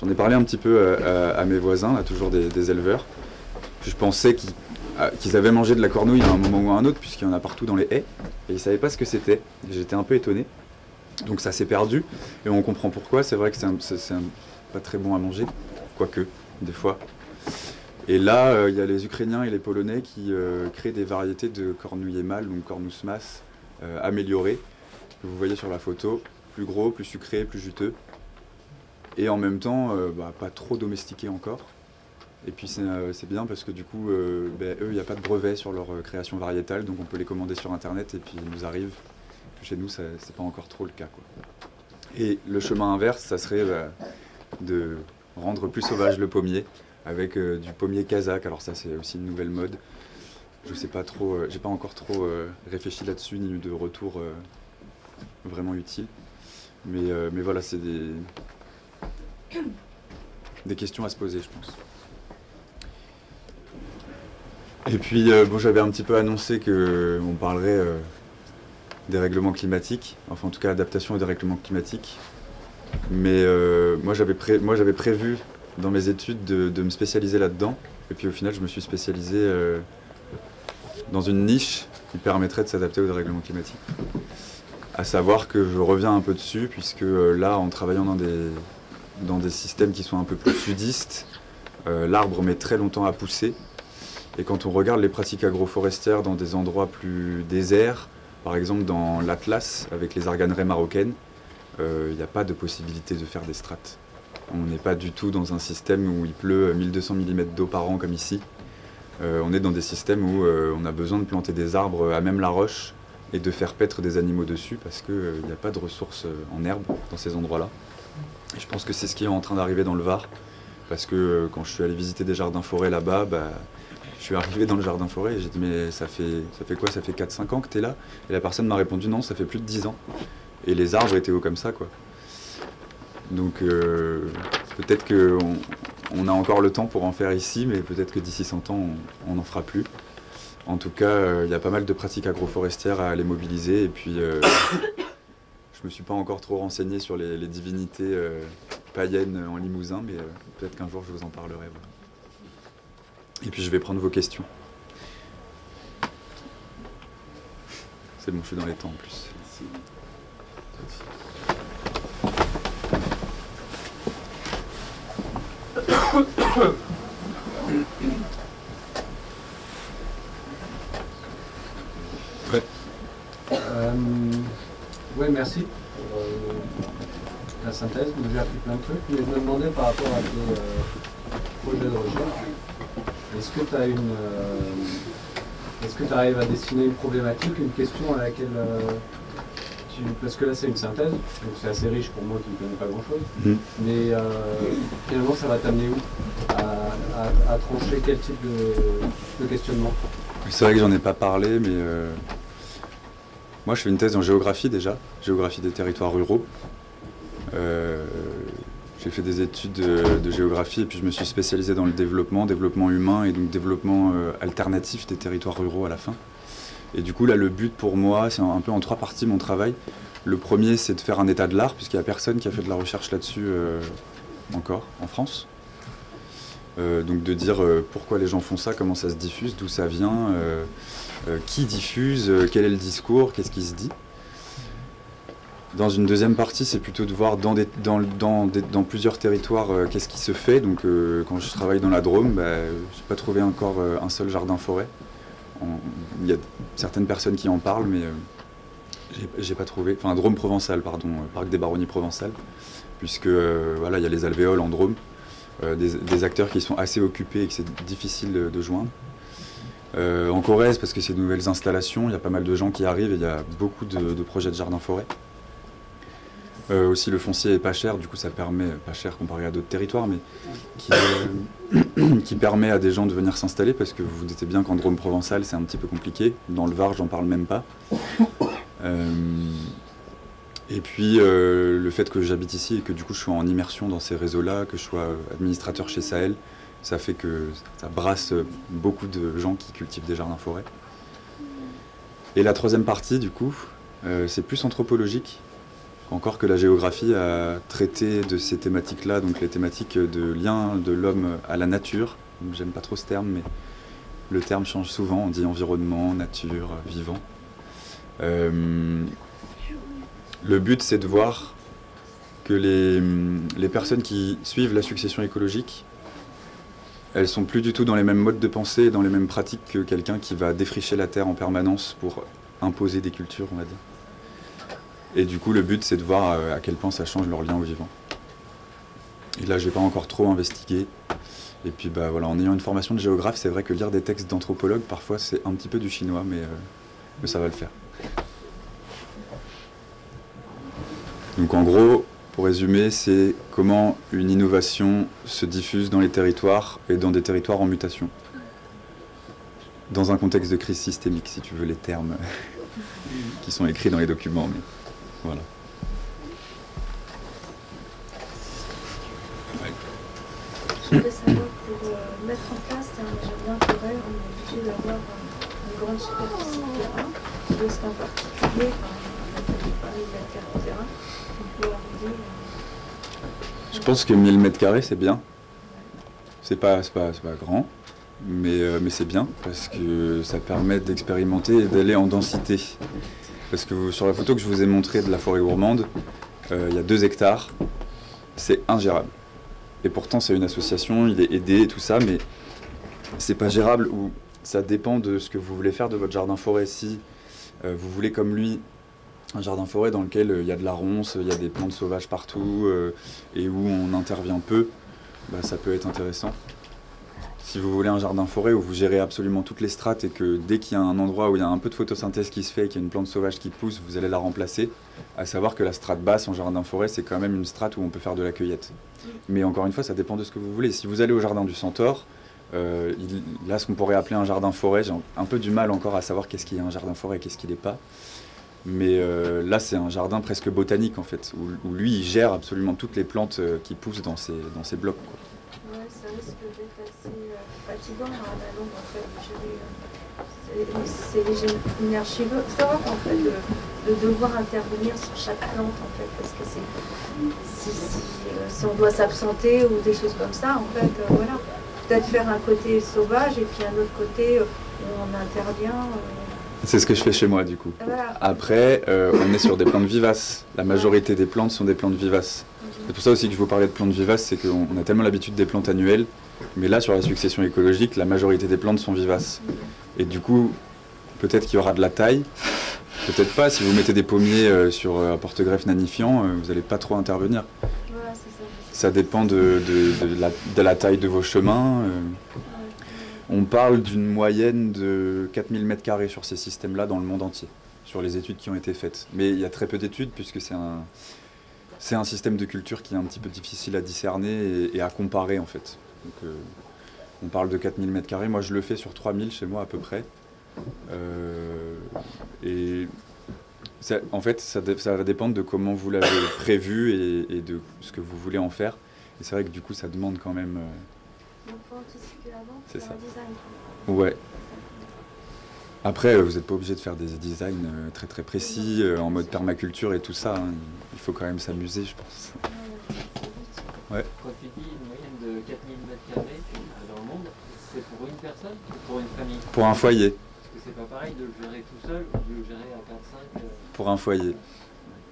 S1: J'en ai parlé un petit peu à mes voisins, là, toujours des éleveurs. Je pensais qu'ils avaient mangé de la cornouille à un moment ou à un autre, puisqu'il y en a partout dans les haies, et ils ne savaient pas ce que c'était. J'étais un peu étonné. Donc ça s'est perdu, et on comprend pourquoi. C'est vrai que c'est pas très bon à manger, quoique, des fois. Et là, il y a les Ukrainiens et les Polonais qui créent des variétés de cornouiller mâle, donc cornus mas, améliorées, que vous voyez sur la photo, plus gros, plus sucré, plus juteux. Et en même temps, pas trop domestiqué encore. Et puis c'est bien parce que du coup, eux, il n'y a pas de brevet sur leur création variétale, donc on peut les commander sur Internet et puis ils nous arrivent. Chez nous, c'est pas encore trop le cas, quoi. Et le chemin inverse, ça serait de rendre plus sauvage le pommier avec du pommier kazakh. Alors ça, c'est aussi une nouvelle mode. Je sais pas trop, j'ai pas encore trop réfléchi là-dessus, ni eu de retour vraiment utile. Mais voilà, c'est des questions à se poser, je pense. Et puis, j'avais un petit peu annoncé qu'on parlerait des règlements climatiques, enfin en tout cas adaptation au dérèglement climatique. Mais moi j'avais prévu dans mes études de me spécialiser là-dedans. Et puis au final, je me suis spécialisé dans une niche qui permettrait de s'adapter au dérèglement climatique. À savoir que je reviens un peu dessus, puisque là, en travaillant dans des systèmes qui sont un peu plus sudistes, l'arbre met très longtemps à pousser. Et quand on regarde les pratiques agroforestières dans des endroits plus déserts, par exemple dans l'Atlas, avec les arganeraies marocaines, il n'y a pas de possibilité de faire des strates. On n'est pas du tout dans un système où il pleut 1200 mm d'eau par an comme ici. On est dans des systèmes où on a besoin de planter des arbres à même la roche et de faire paître des animaux dessus parce qu'il n'y a pas de ressources en herbe dans ces endroits-là. Et je pense que c'est ce qui est en train d'arriver dans le Var, parce que quand je suis allé visiter des jardins-forêts là-bas, je suis arrivé dans le jardin-forêt et j'ai dit mais ça fait quoi? Ça fait 4-5 ans que tu es là? Et la personne m'a répondu non, ça fait plus de 10 ans. Et les arbres étaient hauts comme ça, quoi. Donc peut-être qu'on a encore le temps pour en faire ici, mais peut-être que d'ici 100 ans, on n'en fera plus. En tout cas, il y a pas mal de pratiques agroforestières à les mobiliser. Et puis, je me suis pas encore trop renseigné sur les divinités païennes en Limousin, mais peut-être qu'un jour je vous en parlerai. Voilà. Et puis je vais prendre vos questions. C'est bon, je suis dans les temps en plus. Ouais.
S3: Ouais, merci pour la synthèse. J'ai appris plein de trucs, mais je me demandais par rapport à tes projets de recherche, est-ce que tu arrives à dessiner une problématique, une question à laquelle parce que là c'est une synthèse, donc c'est assez riche pour moi qui ne connais pas grand-chose, mais finalement ça va t'amener où à trancher quel type de questionnement?
S1: C'est vrai que j'en ai pas parlé, mais moi je fais une thèse en géographie déjà, géographie des territoires ruraux. J'ai fait des études de géographie et puis je me suis spécialisé dans le développement humain et donc développement alternatif des territoires ruraux à la fin. Et du coup là le but pour moi, c'est un peu en 3 parties mon travail. Le premier c'est de faire un état de l'art, puisqu'il n'y a personne qui a fait de la recherche là-dessus encore en France. Donc de dire pourquoi les gens font ça, comment ça se diffuse, d'où ça vient, qui diffuse, quel est le discours, qu'est-ce qui se dit. Dans une deuxième partie, c'est plutôt de voir dans plusieurs territoires qu'est-ce qui se fait. Donc quand je travaille dans la Drôme, je n'ai pas trouvé encore un seul jardin-forêt. Il y a certaines personnes qui en parlent, mais j'ai pas trouvé. Enfin, Drôme provençal, pardon, parc des Baronnies provençales, puisque voilà, il y a les alvéoles en Drôme, des acteurs qui sont assez occupés et que c'est difficile de joindre. En Corrèze, parce que c'est de nouvelles installations, il y a pas mal de gens qui arrivent et il y a beaucoup de projets de jardin-forêt. Aussi le foncier est pas cher, du coup ça permet, pas cher comparé à d'autres territoires, mais qui permet à des gens de venir s'installer, parce que vous vous doutez bien qu'en Drôme provençal c'est un petit peu compliqué, dans le Var j'en parle même pas. Et puis le fait que j'habite ici et que du coup je sois en immersion dans ces réseaux-là, que je sois administrateur chez Sahel, ça fait que ça brasse beaucoup de gens qui cultivent des jardins-forêts. Et la troisième partie du coup, c'est plus anthropologique. Encore que la géographie a traité de ces thématiques-là, donc les thématiques de lien de l'homme à la nature. J'aime pas trop ce terme, mais le terme change souvent. On dit environnement, nature, vivant. Le but, c'est de voir que les personnes qui suivent la succession écologique, elles sont plus du tout dans les mêmes modes de pensée et dans les mêmes pratiques que quelqu'un qui va défricher la terre en permanence pour imposer des cultures, on va dire. Et du coup, le but, c'est de voir à quel point ça change leur lien au vivant. Et là, j'ai pas encore trop investigué. Et puis, bah, voilà, en ayant une formation de géographe, c'est vrai que lire des textes d'anthropologue, parfois, c'est un petit peu du chinois, mais ça va le faire. Donc, en gros, pour résumer, c'est comment une innovation se diffuse dans les territoires et dans des territoires en mutation. Dans un contexte de crise systémique, si tu veux les termes qui sont écrits dans les documents. Mais voilà.
S4: Je voudrais savoir, pour mettre en place un jardin forêt, on est obligé d'avoir une grande superficie de terrain. C'est en particulier, on a parlé de la terre en terrain, on peut arroser.
S1: Je pense que 1000 m², c'est bien. C'est pas grand, mais c'est bien parce que ça permet d'expérimenter et d'aller en densité. Parce que sur la photo que je vous ai montrée de la forêt gourmande, il y a 2 hectares, c'est ingérable. Et pourtant c'est une association, il est aidé et tout ça, mais c'est pas gérable ou ça dépend de ce que vous voulez faire de votre jardin forêt. Si vous voulez comme lui un jardin forêt dans lequel il y a de la ronce, il y a des plantes sauvages partout et où on intervient peu, bah, ça peut être intéressant. Si vous voulez un jardin forêt où vous gérez absolument toutes les strates et que dès qu'il y a un endroit où il y a un peu de photosynthèse qui se fait et qu'il y a une plante sauvage qui pousse, vous allez la remplacer. À savoir que la strate basse en jardin forêt, c'est quand même une strate où on peut faire de la cueillette. Mais encore une fois, ça dépend de ce que vous voulez. Si vous allez au jardin du Centaure, là ce qu'on pourrait appeler un jardin forêt, j'ai un peu du mal encore à savoir qu'est-ce qu'il y a un jardin forêt et qu'est-ce qu'il n'est pas. Mais là c'est un jardin presque botanique en fait, où lui il gère absolument toutes les plantes qui poussent dans ces blocs, quoi.
S4: Ouais, ça risque d'être assez fatigant à la longue en fait de gérer. C'est énergivore en fait de devoir intervenir sur chaque plante en fait, parce que si on doit s'absenter ou des choses comme ça, en fait, voilà. Peut-être faire un côté sauvage et puis un autre côté où on intervient.
S1: C'est ce que je fais chez moi du coup.
S4: Voilà.
S1: Après, on est sur des plantes vivaces. La majorité des plantes sont des plantes vivaces. C'est pour ça aussi que je vous parlais de plantes vivaces, c'est qu'on a tellement l'habitude des plantes annuelles, mais là sur la succession écologique, la majorité des plantes sont vivaces. Et du coup, peut-être qu'il y aura de la taille, peut-être pas. Si vous mettez des pommiers sur un porte-greffe nanifiant, vous n'allez pas trop intervenir.
S4: Voilà, c'est ça.
S1: Ça dépend de la taille de vos chemins. On parle d'une moyenne de 4000 m² sur ces systèmes-là dans le monde entier, sur les études qui ont été faites. Mais il y a très peu d'études puisque c'est un système de culture qui est un petit peu difficile à discerner et à comparer en fait. Donc, on parle de 4000 m², moi je le fais sur 3000 chez moi à peu près. En fait, ça va dépendre de comment vous l'avez prévu et de ce que vous voulez en faire. Et c'est vrai que du coup ça demande quand même...
S4: Donc il faut anticiper avant,
S1: c'est ça.
S4: Un design.
S1: Ouais. Après, vous n'êtes pas obligé de faire des designs très très précis, en mode permaculture et tout ça. Hein. Il faut quand même s'amuser, je pense. Ouais.
S5: Quand tu dis une moyenne de 4000 m² dans le monde, c'est pour une personne ou pour une famille?
S1: Pour un foyer.
S5: Parce que c'est pas pareil de le gérer tout seul ou de le gérer à 4-5.
S1: Pour un foyer.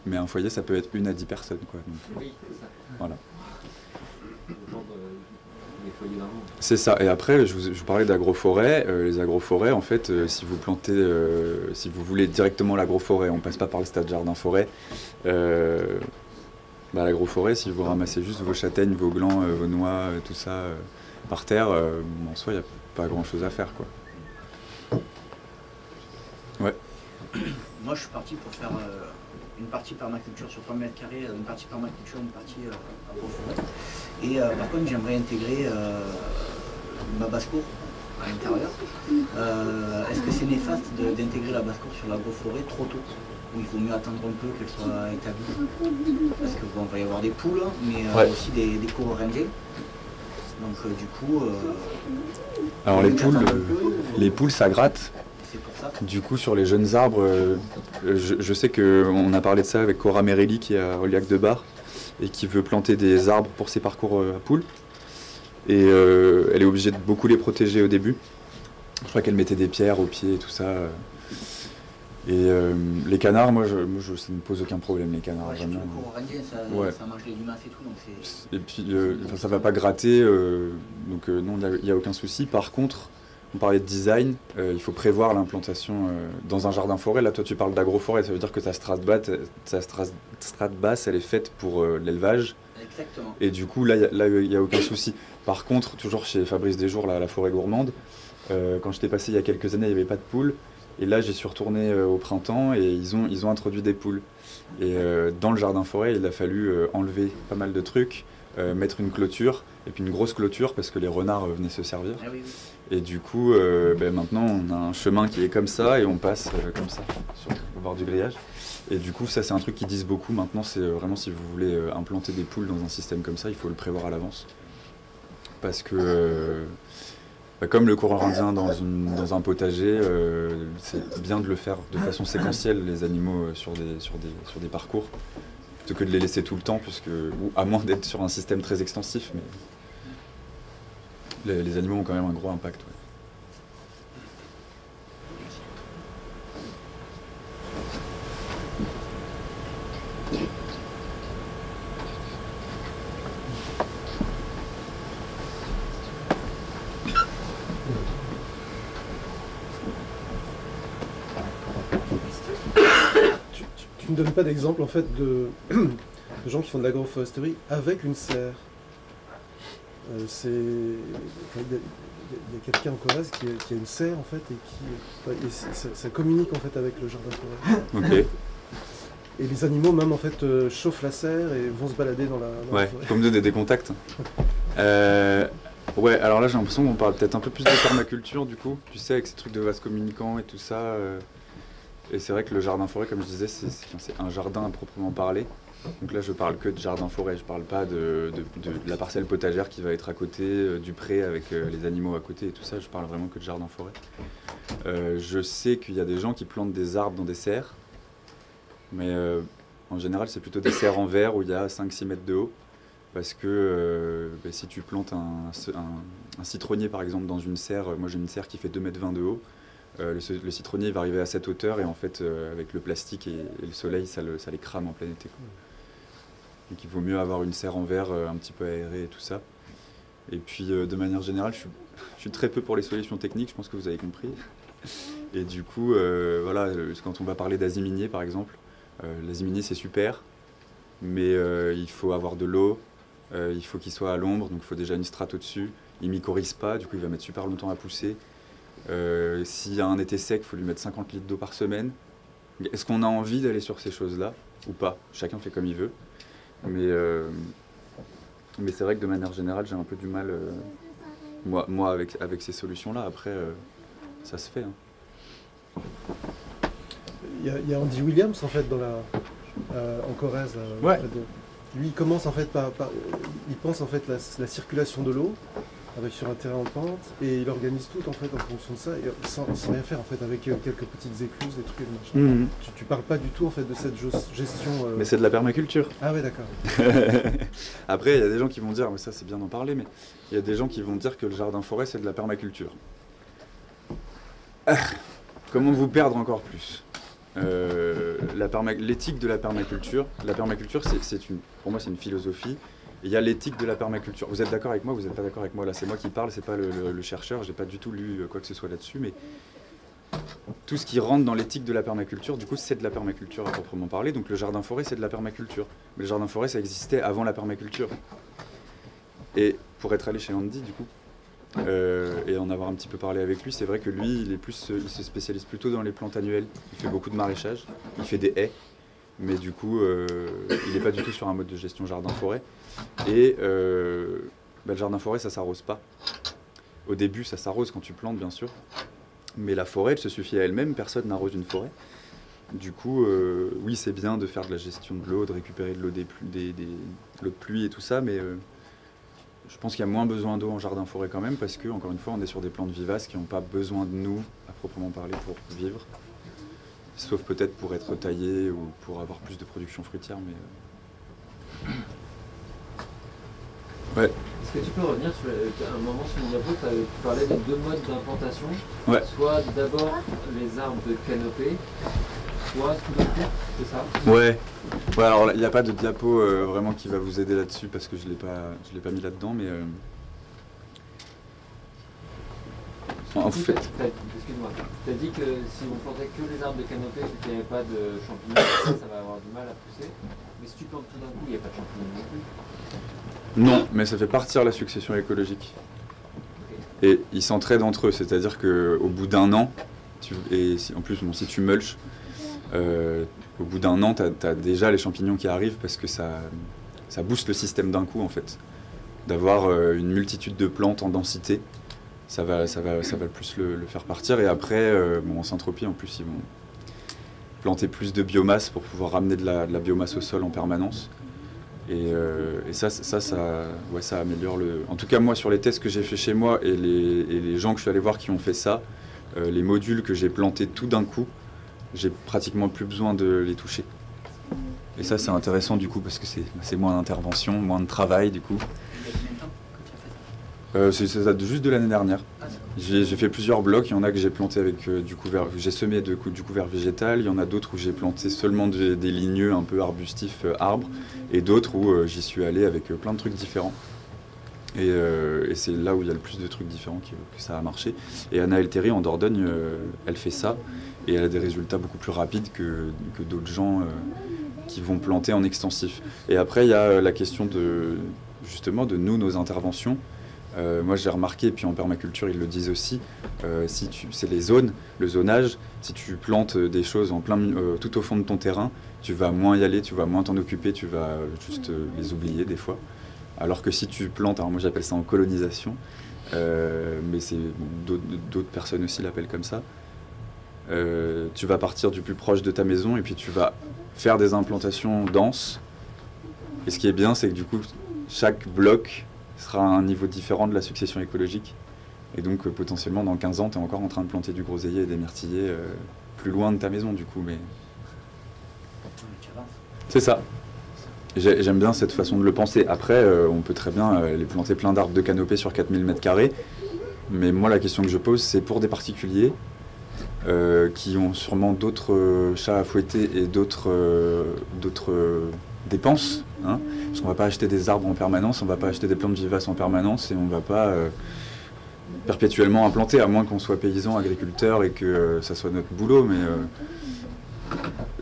S1: Mais un foyer, ça peut être 1 à 10 personnes, quoi. Donc,
S5: oui, c'est ça.
S1: Voilà.
S5: Les foyers d'un monde.
S1: C'est ça. Et après, je vous parlais d'agroforêt. Les agroforêts, en fait, si vous plantez, si vous voulez directement l'agroforêt, on passe pas par le stade jardin-forêt. L'agroforêt, si vous ramassez juste vos châtaignes, vos glands, vos noix, tout ça par terre, en soi, il n'y a pas grand-chose à faire, quoi. Ouais.
S6: Moi, je suis parti pour faire une partie permaculture sur 3 m², une partie permaculture, une partie agroforêt. Et par contre, j'aimerais intégrer ma basse-cour à l'intérieur. Est-ce que c'est néfaste d'intégrer la basse-cour sur l'agroforêt trop tôt? Ou il vaut mieux attendre un peu qu'elle soit établie? Parce que bon, va y avoir des poules, mais aussi des cours rangés. Donc du coup...
S1: Alors les poules ça gratte.
S6: C'est pour ça
S1: Du coup, sur les jeunes arbres, je sais qu'on a parlé de ça avec Cora Merelli qui est à Oliac de Bar et qui veut planter des arbres pour ses parcours à poules. Et elle est obligée de beaucoup les protéger au début. Je crois qu'elle mettait des pierres aux pieds et tout ça. Et les canards, moi, ça ne me pose aucun problème, les canards.
S6: Ouais,
S1: vraiment.
S6: le corallien, ça,
S1: Ouais.
S6: ça mange les limaces et tout, donc c'est...
S1: Et puis, ça ne va pas gratter, donc non, il n'y a aucun souci. Par contre, on parlait de design, il faut prévoir l'implantation dans un jardin-forêt. Là, toi, tu parles d'agroforêt, ça veut dire que ta strate basse, elle est faite pour l'élevage.
S6: Exactement.
S1: Et du coup, là, il n'y a aucun souci. Par contre, toujours chez Fabrice Desjours, là, à la forêt gourmande, quand j'étais passé il y a quelques années, il n'y avait pas de poules. Et là, j'y suis retourné au printemps et ils ont introduit des poules. Et dans le jardin-forêt, il a fallu enlever pas mal de trucs, mettre une clôture, et puis une grosse clôture parce que les renards venaient se servir.
S6: Ah oui, oui.
S1: Et du coup, maintenant, on a un chemin qui est comme ça et on passe comme ça, au bord du grillage. Et du coup, ça, c'est un truc qu'ils disent beaucoup maintenant, c'est vraiment si vous voulez implanter des poules dans un système comme ça, il faut le prévoir à l'avance. Parce que, comme le coureur indien dans un potager, c'est bien de le faire de façon séquentielle, les animaux sur des parcours, plutôt que de les laisser tout le temps, ou à moins d'être sur un système très extensif. Mais les animaux ont quand même un gros impact. Ouais.
S7: Tu ne donnes pas d'exemple en fait de gens qui font de l'agroforesterie avec une serre. Il y a quelqu'un en Corrèze qui a une serre en fait et ça communique en fait avec le jardin-forêt.
S1: Ok.
S7: Et les animaux même en fait chauffent la serre et vont se balader dans la
S1: Ouais,
S7: forêt.
S1: faut me donner des contacts. Ouais, alors là j'ai l'impression qu'on parle peut-être un peu plus de permaculture du coup, tu sais, avec ces trucs de vases communicants et tout ça. Et c'est vrai que le jardin-forêt, comme je disais, c'est un jardin à proprement parler. Donc là je parle que de jardin-forêt, je parle pas de la parcelle potagère qui va être à côté, du pré avec les animaux à côté et tout ça, je parle vraiment que de jardin-forêt. Je sais qu'il y a des gens qui plantent des arbres dans des serres, mais en général c'est plutôt des serres en verre où il y a 5-6 mètres de haut. Parce que si tu plantes un citronnier par exemple dans une serre, moi j'ai une serre qui fait 2,20 m de haut, le citronnier va arriver à cette hauteur et en fait avec le plastique et le soleil ça les crame en plein été. Donc il vaut mieux avoir une serre en verre un petit peu aérée et tout ça. Et puis de manière générale je suis très peu pour les solutions techniques, je pense que vous avez compris. Et du coup voilà, quand on va parler d'aziminier par exemple, l'aziminier c'est super, mais il faut avoir de l'eau. Il faut qu'il soit à l'ombre, donc il faut déjà une strate au-dessus. Il mycorhize pas, du coup il va mettre super longtemps à pousser. S'il y a un été sec, il faut lui mettre 50 litres d'eau par semaine. Est-ce qu'on a envie d'aller sur ces choses-là ou pas? Chacun fait comme il veut. Mais c'est vrai que de manière générale, j'ai un peu du mal, moi avec ces solutions-là. Après, ça se fait. Hein.
S7: Il y a Andy Williams en fait en Corrèze.
S1: Ouais.
S7: Lui, il commence en fait il pense en fait la circulation de l'eau sur un terrain en pente et il organise tout en fait en fonction de ça et sans rien faire en fait avec quelques petites écluses, des trucs et machin.
S1: Mmh.
S7: Tu parles pas du tout en fait de cette gestion.
S1: Mais c'est de la permaculture.
S7: Ah ouais, d'accord.
S1: Après, il y a des gens qui vont dire, mais ça c'est bien d'en parler, mais il y a des gens qui vont dire que le jardin-forêt c'est de la permaculture. Comment vous perdre encore plus? L'éthique de la permaculture, pour moi c'est une philosophie, et il y a l'éthique de la permaculture. Vous êtes d'accord avec moi, vous n'êtes pas d'accord avec moi? Là c'est moi qui parle, c'est pas le chercheur, j'ai pas du tout lu quoi que ce soit là-dessus, mais tout ce qui rentre dans l'éthique de la permaculture, du coup c'est de la permaculture à proprement parler, donc le jardin-forêt c'est de la permaculture. Mais le jardin-forêt ça existait avant la permaculture. Et pour être allé chez Andy du coup, et en avoir un petit peu parlé avec lui, c'est vrai que lui, il se spécialise plutôt dans les plantes annuelles. Il fait beaucoup de maraîchage, il fait des haies, mais du coup, il n'est pas du tout sur un mode de gestion jardin-forêt. Et le jardin-forêt, ça s'arrose pas. Au début, ça s'arrose quand tu plantes, bien sûr, mais la forêt, elle se suffit à elle-même, personne n'arrose une forêt. Du coup, oui, c'est bien de faire de la gestion de l'eau, de récupérer de l'eau l'eau de pluie et tout ça, mais je pense qu'il y a moins besoin d'eau en jardin-forêt quand même, parce que, encore une fois, on est sur des plantes vivaces qui n'ont pas besoin de nous, à proprement parler, pour vivre. Sauf peut-être pour être taillées ou pour avoir plus de production fruitière, mais... Ouais.
S5: Est-ce que tu peux revenir sur un moment sur mon diapo, tu parlais des 2 modes d'implantation.
S1: Ouais.
S5: Soit d'abord les arbres de canopée, soit tout d'un coup, c'est ça?
S1: Ouais. Ouais, alors il n'y a pas de diapo vraiment qui va vous aider là-dessus parce que je l'ai pas mis là-dedans, mais en fait.
S5: Excuse-moi, tu as dit que si on plantait que les arbres de canopée et qu'il n'y avait pas de champignons, ça va avoir du mal à pousser. Mais si tu plantes tout d'un coup, il n'y a pas de champignons non plus.
S1: Non, mais ça fait partir la succession écologique. Okay. Et ils s'entraident entre eux, c'est-à-dire qu'au bout d'un an, en plus bon, si tu mulches, au bout d'un an, tu as déjà les champignons qui arrivent parce que ça booste le système d'un coup en fait. D'avoir une multitude de plantes en densité, ça va plus le faire partir. Et après, en Saint-Tropez, en plus, ils vont planter plus de biomasse pour pouvoir ramener de la biomasse au sol en permanence. Et ça améliore le... En tout cas, moi, sur les tests que j'ai fait chez moi et les gens que je suis allé voir qui ont fait ça, les modules que j'ai plantés tout d'un coup, j'ai pratiquement plus besoin de les toucher. Et ça, c'est intéressant du coup, parce que c'est moins d'intervention, moins de travail du coup. Ça date juste de l'année dernière. J'ai fait plusieurs blocs, il y en a que j'ai planté avec du couvert, j'ai semé du couvert végétal, il y en a d'autres où j'ai planté seulement des ligneux un peu arbustifs arbres, et d'autres où j'y suis allé avec plein de trucs différents. Et c'est là où il y a le plus de trucs différents que ça a marché. Et Anna Elteri en Dordogne, elle fait ça, et elle a des résultats beaucoup plus rapides que d'autres gens qui vont planter en extensif. Et après, il y a la question justement de nos interventions. Moi j'ai remarqué, et puis en permaculture ils le disent aussi, c'est les zones, le zonage. Si tu plantes des choses tout au fond de ton terrain, tu vas moins y aller, tu vas moins t'en occuper, tu vas juste les oublier des fois. Alors que si tu plantes, alors moi j'appelle ça en colonisation, mais d'autres personnes aussi l'appellent comme ça, tu vas partir du plus proche de ta maison et puis tu vas faire des implantations denses. Et ce qui est bien, c'est que du coup chaque bloc sera à un niveau différent de la succession écologique. Et donc potentiellement dans 15 ans, tu es encore en train de planter du groseillier et des myrtillers plus loin de ta maison du coup. Mais c'est ça. J'aime bien cette façon de le penser. Après, on peut très bien les planter plein d'arbres de canopée sur 4000 m². Mais moi, la question que je pose, c'est pour des particuliers qui ont sûrement d'autres chats à fouetter et d'autres dépenses. Hein, parce qu'on ne va pas acheter des arbres en permanence, on ne va pas acheter des plantes vivaces en permanence et on ne va pas perpétuellement implanter, à moins qu'on soit paysan, agriculteur et que ça soit notre boulot. Mais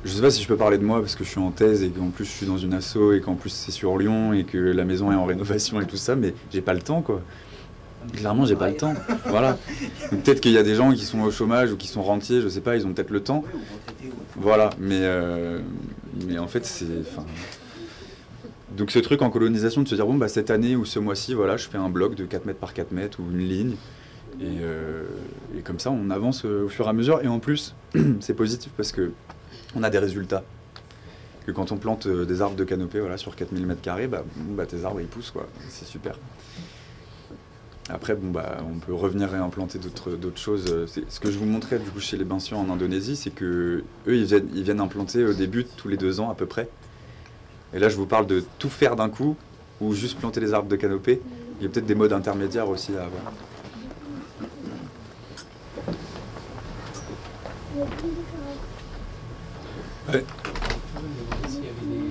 S1: je ne sais pas si je peux parler de moi parce que je suis en thèse et qu'en plus je suis dans une asso et qu'en plus c'est sur Lyon et que la maison est en rénovation et tout ça, mais j'ai pas le temps quoi. Clairement, j'ai pas le temps. Voilà. Peut-être qu'il y a des gens qui sont au chômage ou qui sont rentiers, je sais pas, ils ont peut-être le temps. Voilà, mais en fait, donc ce truc en colonisation de se dire, bon, bah cette année ou ce mois-ci, voilà, je fais un bloc de 4 mètres par 4 mètres ou une ligne. Et comme ça, on avance au fur et à mesure. Et en plus, c'est positif parce qu'on a des résultats. Que quand on plante des arbres de canopée voilà, sur 4000 m², tes arbres, ils poussent, quoi. C'est super. Après, on peut revenir réimplanter d'autres choses. Ce que je vous montrais du coup chez les Bensians en Indonésie, c'est que eux, ils viennent implanter au début tous les 2 ans à peu près. Et là, je vous parle de tout faire d'un coup ou juste planter les arbres de canopée. Il y a peut-être des modes intermédiaires aussi à avoir. Ouais.
S2: S'il y avait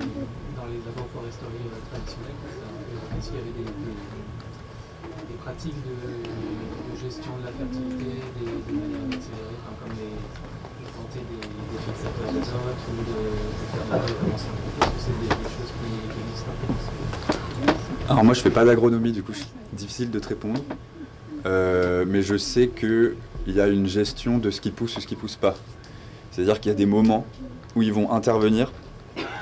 S2: dans les agroforesteries traditionnelles, s'il y avait des pratiques de gestion de la fertilité, des manières d'accélérer, comme planter des fixateurs d'azote ou de faire de la récompense. C'est des choses qui existent un peu.
S1: Alors moi je fais pas d'agronomie du coup, c'est difficile de te répondre. Mais je sais qu'il y a une gestion de ce qui pousse ou ce qui pousse pas. C'est-à-dire qu'il y a des moments où ils vont intervenir,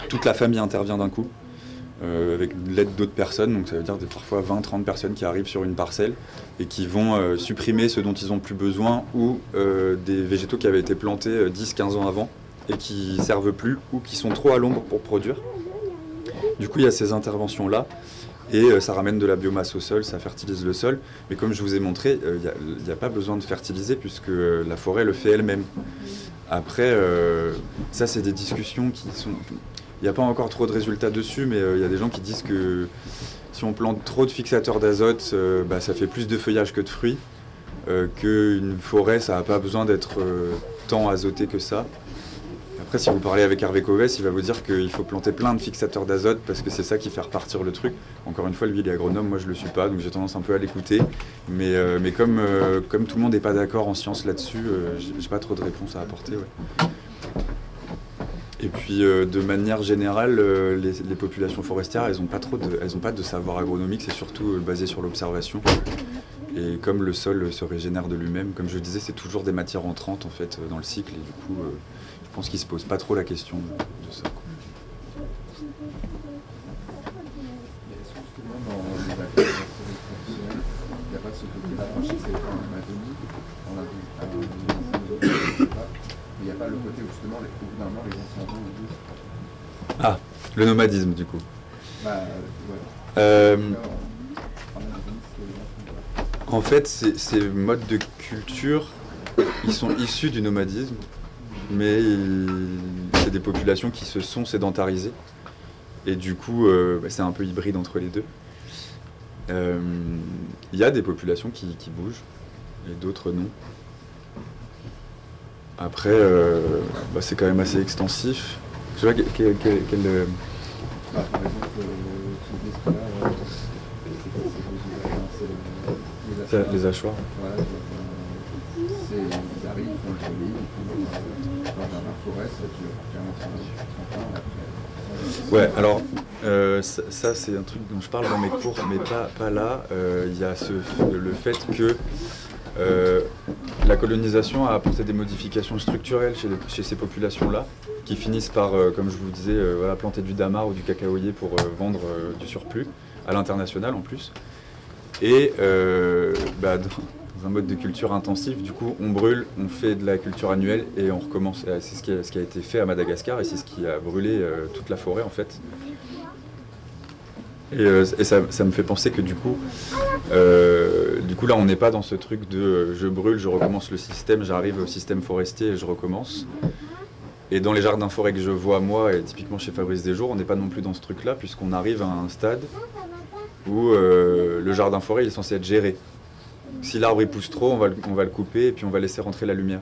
S1: toute la famille intervient d'un coup, avec l'aide d'autres personnes, donc ça veut dire parfois 20-30 personnes qui arrivent sur une parcelle et qui vont supprimer ce dont ils n'ont plus besoin ou des végétaux qui avaient été plantés 10-15 ans avant et qui servent plus ou qui sont trop à l'ombre pour produire. Du coup il y a ces interventions-là Et ça ramène de la biomasse au sol, ça fertilise le sol. Mais comme je vous ai montré, il n'y a pas besoin de fertiliser puisque la forêt le fait elle-même. Après, ça c'est des discussions qui sont... Il n'y a pas encore trop de résultats dessus, mais il y a des gens qui disent que si on plante trop de fixateurs d'azote, ça fait plus de feuillage que de fruits. Qu'une forêt, ça n'a pas besoin d'être tant azoté que ça. Après, si vous parlez avec Hervé Covès, il va vous dire qu'il faut planter plein de fixateurs d'azote parce que c'est ça qui fait repartir le truc. Encore une fois, lui, il est agronome, moi je le suis pas, donc j'ai tendance un peu à l'écouter. Mais comme tout le monde n'est pas d'accord en science là-dessus, j'ai pas trop de réponses à apporter. Ouais. Et puis, de manière générale, les populations forestières, elles n'ont pas de savoir agronomique, c'est surtout basé sur l'observation. Et comme le sol se régénère de lui-même, comme je le disais, c'est toujours des matières entrantes en fait dans le cycle. Et du coup, je pense qu'ils ne se posent pas trop la question de ça.
S8: Il n'y a pas le côté où justement, au bout d'un moment, les gens s'en vont et tout.
S1: Ah, le nomadisme du coup. En fait, ces modes de culture, ils sont issus du nomadisme, mais c'est des populations qui se sont sédentarisées. Et du coup, c'est un peu hybride entre les deux. Il y a des populations qui bougent, et d'autres non. Après, c'est quand même assez extensif. Je sais pas quel
S8: par exemple,
S1: les hachoirs.
S8: Voilà, ils arrivent, ils font le joli, ils font dans un jardin forêt, ça dure 40 ans après.
S1: Ouais, alors ça c'est un truc dont je parle dans mes cours, mais pas là. Il y a le fait que la colonisation a apporté des modifications structurelles chez ces populations-là, qui finissent par, comme je vous disais, planter du damas ou du cacaoyer pour vendre du surplus, à l'international en plus. Et dans un mode de culture intensif, du coup, on brûle, on fait de la culture annuelle et on recommence. C'est ce qui a été fait à Madagascar et c'est ce qui a brûlé toute la forêt en fait. Et ça me fait penser que du coup là, on n'est pas dans ce truc de je brûle, je recommence le système, j'arrive au système forestier et je recommence. Et dans les jardins forêts que je vois moi, et typiquement chez Fabrice Desjours, on n'est pas non plus dans ce truc-là, puisqu'on arrive à un stade où le jardin forêt il est censé être géré. Si l'arbre il pousse trop, on va le couper et puis on va laisser rentrer la lumière.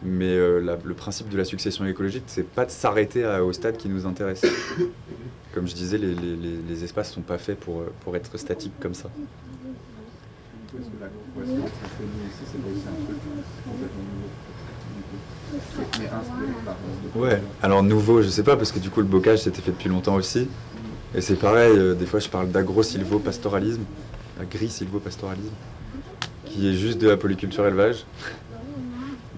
S1: Mais le principe de la succession écologique, c'est pas de s'arrêter au stade qui nous intéresse. Comme je disais, les espaces sont pas faits pour être statiques comme ça.
S8: Est-ce que l'agroforesterie qu'on fait nous ici, c'est aussi un truc complètement nouveau, mais inspiré par...
S1: Ouais, alors nouveau, je sais pas, parce que du coup le bocage c'était fait depuis longtemps aussi. Et c'est pareil, des fois je parle d'agro-silvopastoralisme, agri-silvopastoralisme, qui est juste de la polyculture élevage.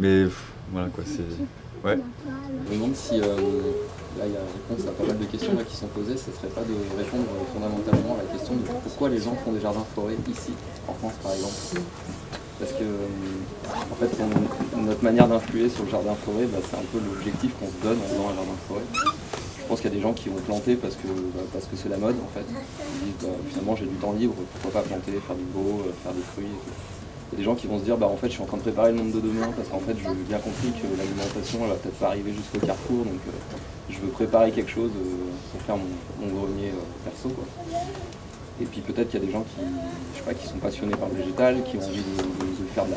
S1: Mais voilà quoi, c'est... Ouais.
S9: Je me demande si, là il y a réponse à pas mal de questions là, qui sont posées, ce serait pas de répondre fondamentalement à la question de pourquoi les gens font des jardins forêts ici, en France par exemple. Parce que en fait notre manière d'influer sur le jardin forêt, c'est un peu l'objectif qu'on se donne en faisant un jardin forêt. Je pense qu'il y a des gens qui vont planter parce que c'est la mode en fait. Ils disent finalement j'ai du temps libre, pourquoi pas planter, faire du beau, faire des fruits et tout. Il y a des gens qui vont se dire en fait je suis en train de préparer le monde de demain parce qu'en fait j'ai bien compris que l'alimentation elle va peut-être pas arriver jusqu'au carrefour, donc je veux préparer quelque chose pour faire mon grenier perso quoi. Et puis peut-être qu'il y a des gens qui sont passionnés par le végétal, qui ont envie de faire de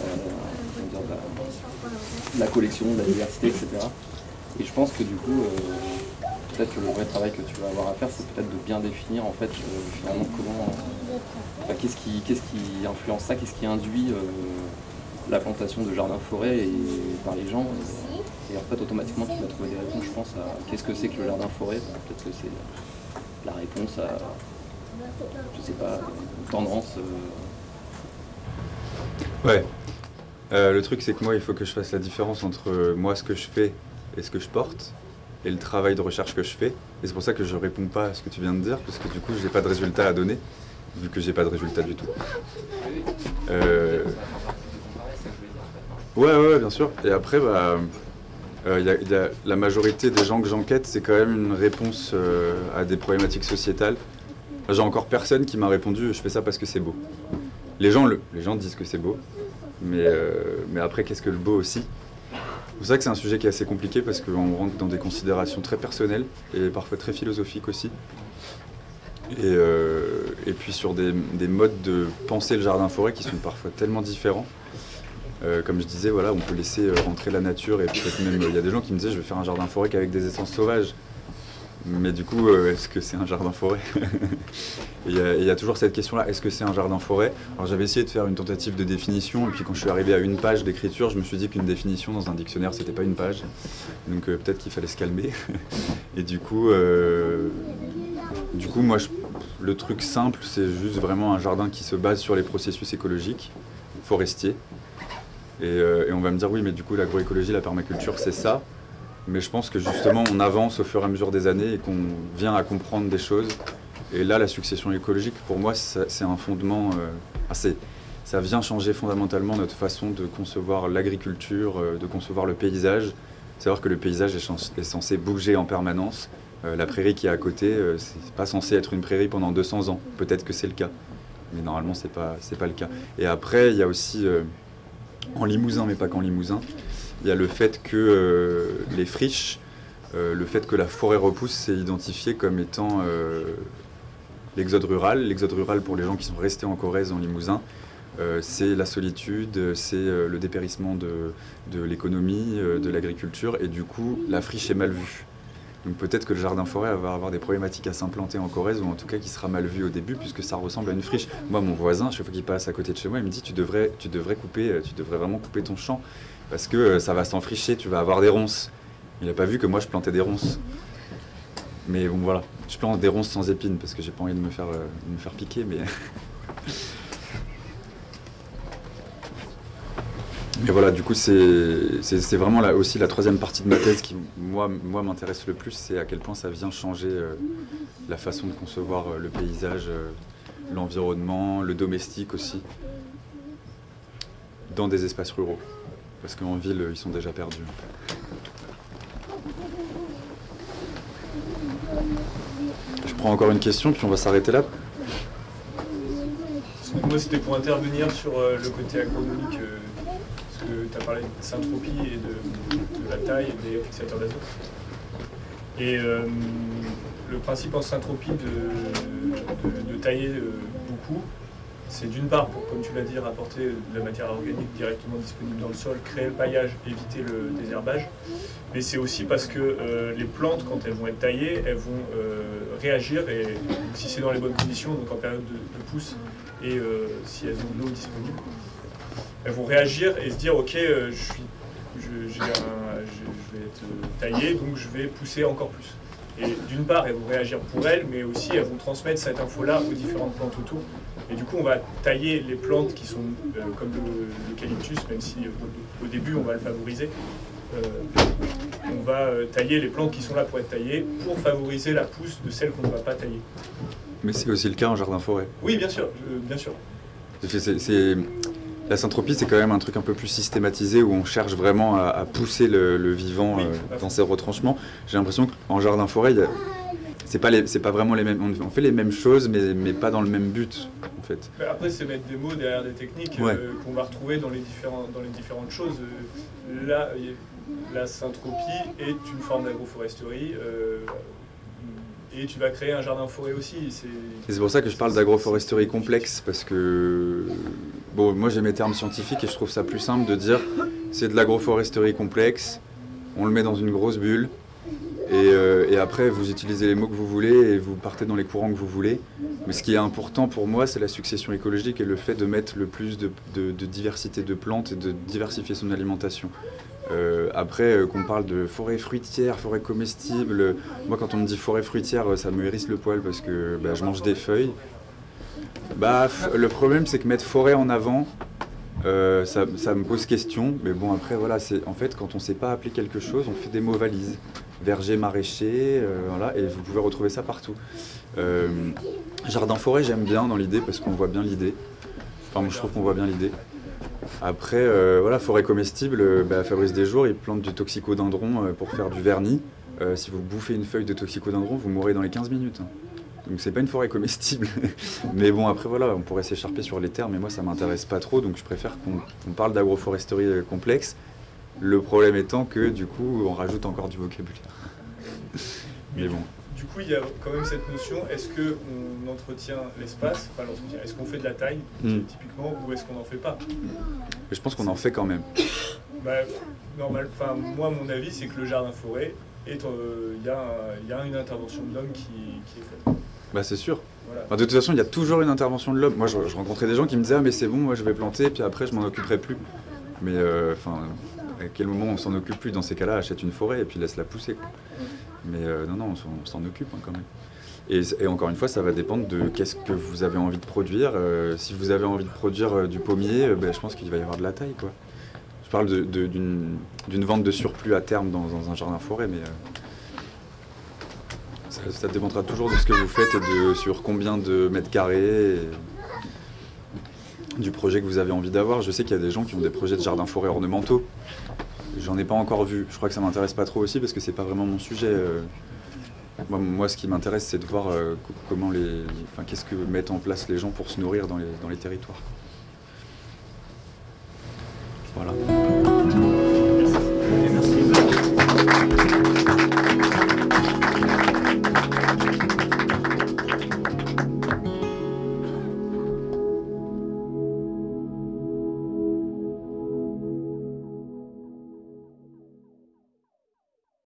S9: la collection, de la diversité, etc. Et je pense que du coup, peut-être que le vrai travail que tu vas avoir à faire, c'est peut-être de bien définir en fait finalement qu'est-ce qui influence ça, qu'est-ce qui induit la plantation de jardins-forêts par les gens. Et en fait, automatiquement, tu vas trouver des réponses, je pense, à qu'est-ce que c'est que le jardin-forêt. Peut-être que c'est la réponse à, je sais pas, une tendance.
S1: Ouais. Le truc, c'est que moi, il faut que je fasse la différence entre moi, ce que je fais et ce que je porte, et le travail de recherche que je fais. Et c'est pour ça que je réponds pas à ce que tu viens de dire, parce que du coup, j'ai pas de résultat à donner, vu que j'ai pas de résultat du tout. Ouais, bien sûr. Et après, y a la majorité des gens que j'enquête, c'est quand même une réponse à des problématiques sociétales. J'ai encore personne qui m'a répondu « je fais ça parce que c'est beau ». Les gens disent que c'est beau, mais après, qu'est-ce que le beau aussi? C'est vrai que c'est un sujet qui est assez compliqué parce qu'on rentre dans des considérations très personnelles et parfois très philosophiques aussi. Et puis sur des modes de penser le jardin-forêt qui sont parfois tellement différents. Comme je disais, voilà, on peut laisser rentrer la nature et peut-être même, il y a des gens qui me disaient je vais faire un jardin-forêt qu'avec des essences sauvages. Mais du coup, est-ce que c'est un jardin-forêt? Il y a toujours cette question-là, est-ce que c'est un jardin-forêt? Alors j'avais essayé de faire une tentative de définition, et puis quand je suis arrivé à une page d'écriture, je me suis dit qu'une définition dans un dictionnaire, c'était pas une page. Donc peut-être qu'il fallait se calmer. Et du coup moi, le truc simple, c'est juste vraiment un jardin qui se base sur les processus écologiques, forestiers. Et on va me dire, oui, mais du coup, l'agroécologie, la permaculture, c'est ça. Mais je pense que justement, on avance au fur et à mesure des années et qu'on vient à comprendre des choses. Et là, la succession écologique, pour moi, c'est un fondement... ça vient changer fondamentalement notre façon de concevoir l'agriculture, de concevoir le paysage. Savoir que le paysage est censé bouger en permanence. La prairie qui est à côté, c'est pas censé être une prairie pendant 200 ans. Peut-être que c'est le cas. Mais normalement, c'est pas le cas. Et après, il y a aussi, en Limousin, mais pas qu'en Limousin, il y a le fait que les friches, le fait que la forêt repousse, c'est identifié comme étant l'exode rural. L'exode rural, pour les gens qui sont restés en Corrèze, en Limousin, c'est la solitude, c'est le dépérissement de l'économie, de l'agriculture, et du coup, la friche est mal vue. Donc peut-être que le jardin-forêt va avoir des problématiques à s'implanter en Corrèze, ou en tout cas qui sera mal vu au début, puisque ça ressemble à une friche. Moi, mon voisin, chaque fois qu'il passe à côté de chez moi, il me dit tu devrais vraiment couper ton champ, parce que ça va s'enfricher, tu vas avoir des ronces. Il n'a pas vu que moi je plantais des ronces. Mais bon voilà, je plante des ronces sans épines, parce que j'ai pas envie de me faire piquer, mais... Et voilà, du coup, c'est vraiment là aussi la troisième partie de ma thèse qui, moi m'intéresse le plus, c'est à quel point ça vient changer la façon de concevoir le paysage, l'environnement, le domestique aussi, dans des espaces ruraux. Parce qu'en ville, ils sont déjà perdus. Je prends encore une question, puis on va s'arrêter là.
S10: Moi, c'était pour intervenir sur le côté agronomique. Tu as parlé de syntropie et de la taille des fixateurs d'azote. Et le principe en syntropie de tailler beaucoup, c'est d'une part, pour, comme tu l'as dit, rapporter de la matière organique directement disponible dans le sol, créer le paillage, éviter le désherbage. Mais c'est aussi parce que les plantes, quand elles vont être taillées, elles vont réagir, et si c'est dans les bonnes conditions, donc en période de pousse, et si elles ont de l'eau disponible, elles vont réagir et se dire ok, je vais être taillé, donc je vais pousser encore plus. Et d'une part, elles vont réagir pour elles, mais aussi elles vont transmettre cette info-là aux différentes plantes autour. Et du coup, on va tailler les plantes qui sont comme l'eucalyptus, même si au début on va le favoriser. On va tailler les plantes qui sont là pour être taillées, pour favoriser la pousse de celles qu'on ne va pas tailler.
S1: Mais c'est aussi le cas en jardin-forêt.
S10: Oui, bien sûr, bien sûr.
S1: La syntropie, c'est quand même un truc un peu plus systématisé où on cherche vraiment à pousser le vivant dans ses retranchements. J'ai l'impression qu'en jardin-forêt, c'est pas vraiment les mêmes. On fait les mêmes choses, mais pas dans le même but, en fait.
S10: Après, c'est mettre des mots derrière des techniques qu'on va retrouver dans les différentes choses. Là, la syntropie est une forme d'agroforesterie. Et tu vas créer un jardin-forêt aussi.
S1: C'est pour ça que je parle d'agroforesterie complexe, parce que bon, moi j'ai mes termes scientifiques et je trouve ça plus simple de dire c'est de l'agroforesterie complexe, on le met dans une grosse bulle, et après vous utilisez les mots que vous voulez et vous partez dans les courants que vous voulez. Mais ce qui est important pour moi, c'est la succession écologique et le fait de mettre le plus de diversité de plantes et de diversifier son alimentation. Après, qu'on parle de forêt fruitière, forêt comestible, moi quand on me dit forêt fruitière, ça me hérisse le poil parce que je mange des feuilles. Le problème, c'est que mettre forêt en avant, ça me pose question. Mais bon, après, voilà, c'est en fait quand on ne sait pas appeler quelque chose, on fait des mots valises. Verger, maraîcher, voilà, et vous pouvez retrouver ça partout. Jardin-forêt, j'aime bien dans l'idée parce qu'on voit bien l'idée. Enfin, moi, je trouve qu'on voit bien l'idée. Après, voilà, forêt comestible, Fabrice Desjours, il plante du toxicodendron pour faire du vernis. Si vous bouffez une feuille de toxicodendron, vous mourrez dans les 15 minutes. Donc c'est pas une forêt comestible. Mais bon, après voilà, on pourrait s'écharper sur les termes, mais moi ça m'intéresse pas trop, donc je préfère qu'on parle d'agroforesterie complexe. Le problème étant que du coup, on rajoute encore du vocabulaire. Mais bon.
S10: Du coup, il y a quand même cette notion, est-ce qu'on entretient l'espace, enfin l'entretien, est-ce qu'on fait de la taille, typiquement, ou est-ce qu'on n'en fait pas?
S1: Mais je pense qu'on en fait quand même.
S10: Bah, normal, enfin, moi, mon avis, c'est que le jardin-forêt, il y a une intervention de l'homme qui est faite.
S1: Bah c'est sûr.
S10: Voilà.
S1: Enfin, de toute façon, il y a toujours une intervention de l'homme. Moi, je rencontrais des gens qui me disaient « Ah mais c'est bon, moi je vais planter, puis après je m'en occuperai plus ». Mais enfin, à quel moment on s'en occupe plus? Dans ces cas-là, achète une forêt et puis laisse-la pousser, quoi. Mais non, on s'en occupe quand même. Et encore une fois, ça va dépendre de qu'est-ce que vous avez envie de produire. Si vous avez envie de produire du pommier, je pense qu'il va y avoir de la taille, quoi. Je parle d'une vente de surplus à terme dans un jardin-forêt, mais ça dépendra toujours de ce que vous faites et sur combien de mètres carrés, et du projet que vous avez envie d'avoir. Je sais qu'il y a des gens qui ont des projets de jardin-forêt ornementaux. J'en ai pas encore vu. Je crois que ça m'intéresse pas trop aussi parce que c'est pas vraiment mon sujet. Moi, ce qui m'intéresse, c'est de voir comment qu'est-ce que mettent en place les gens pour se nourrir dans les territoires. Voilà.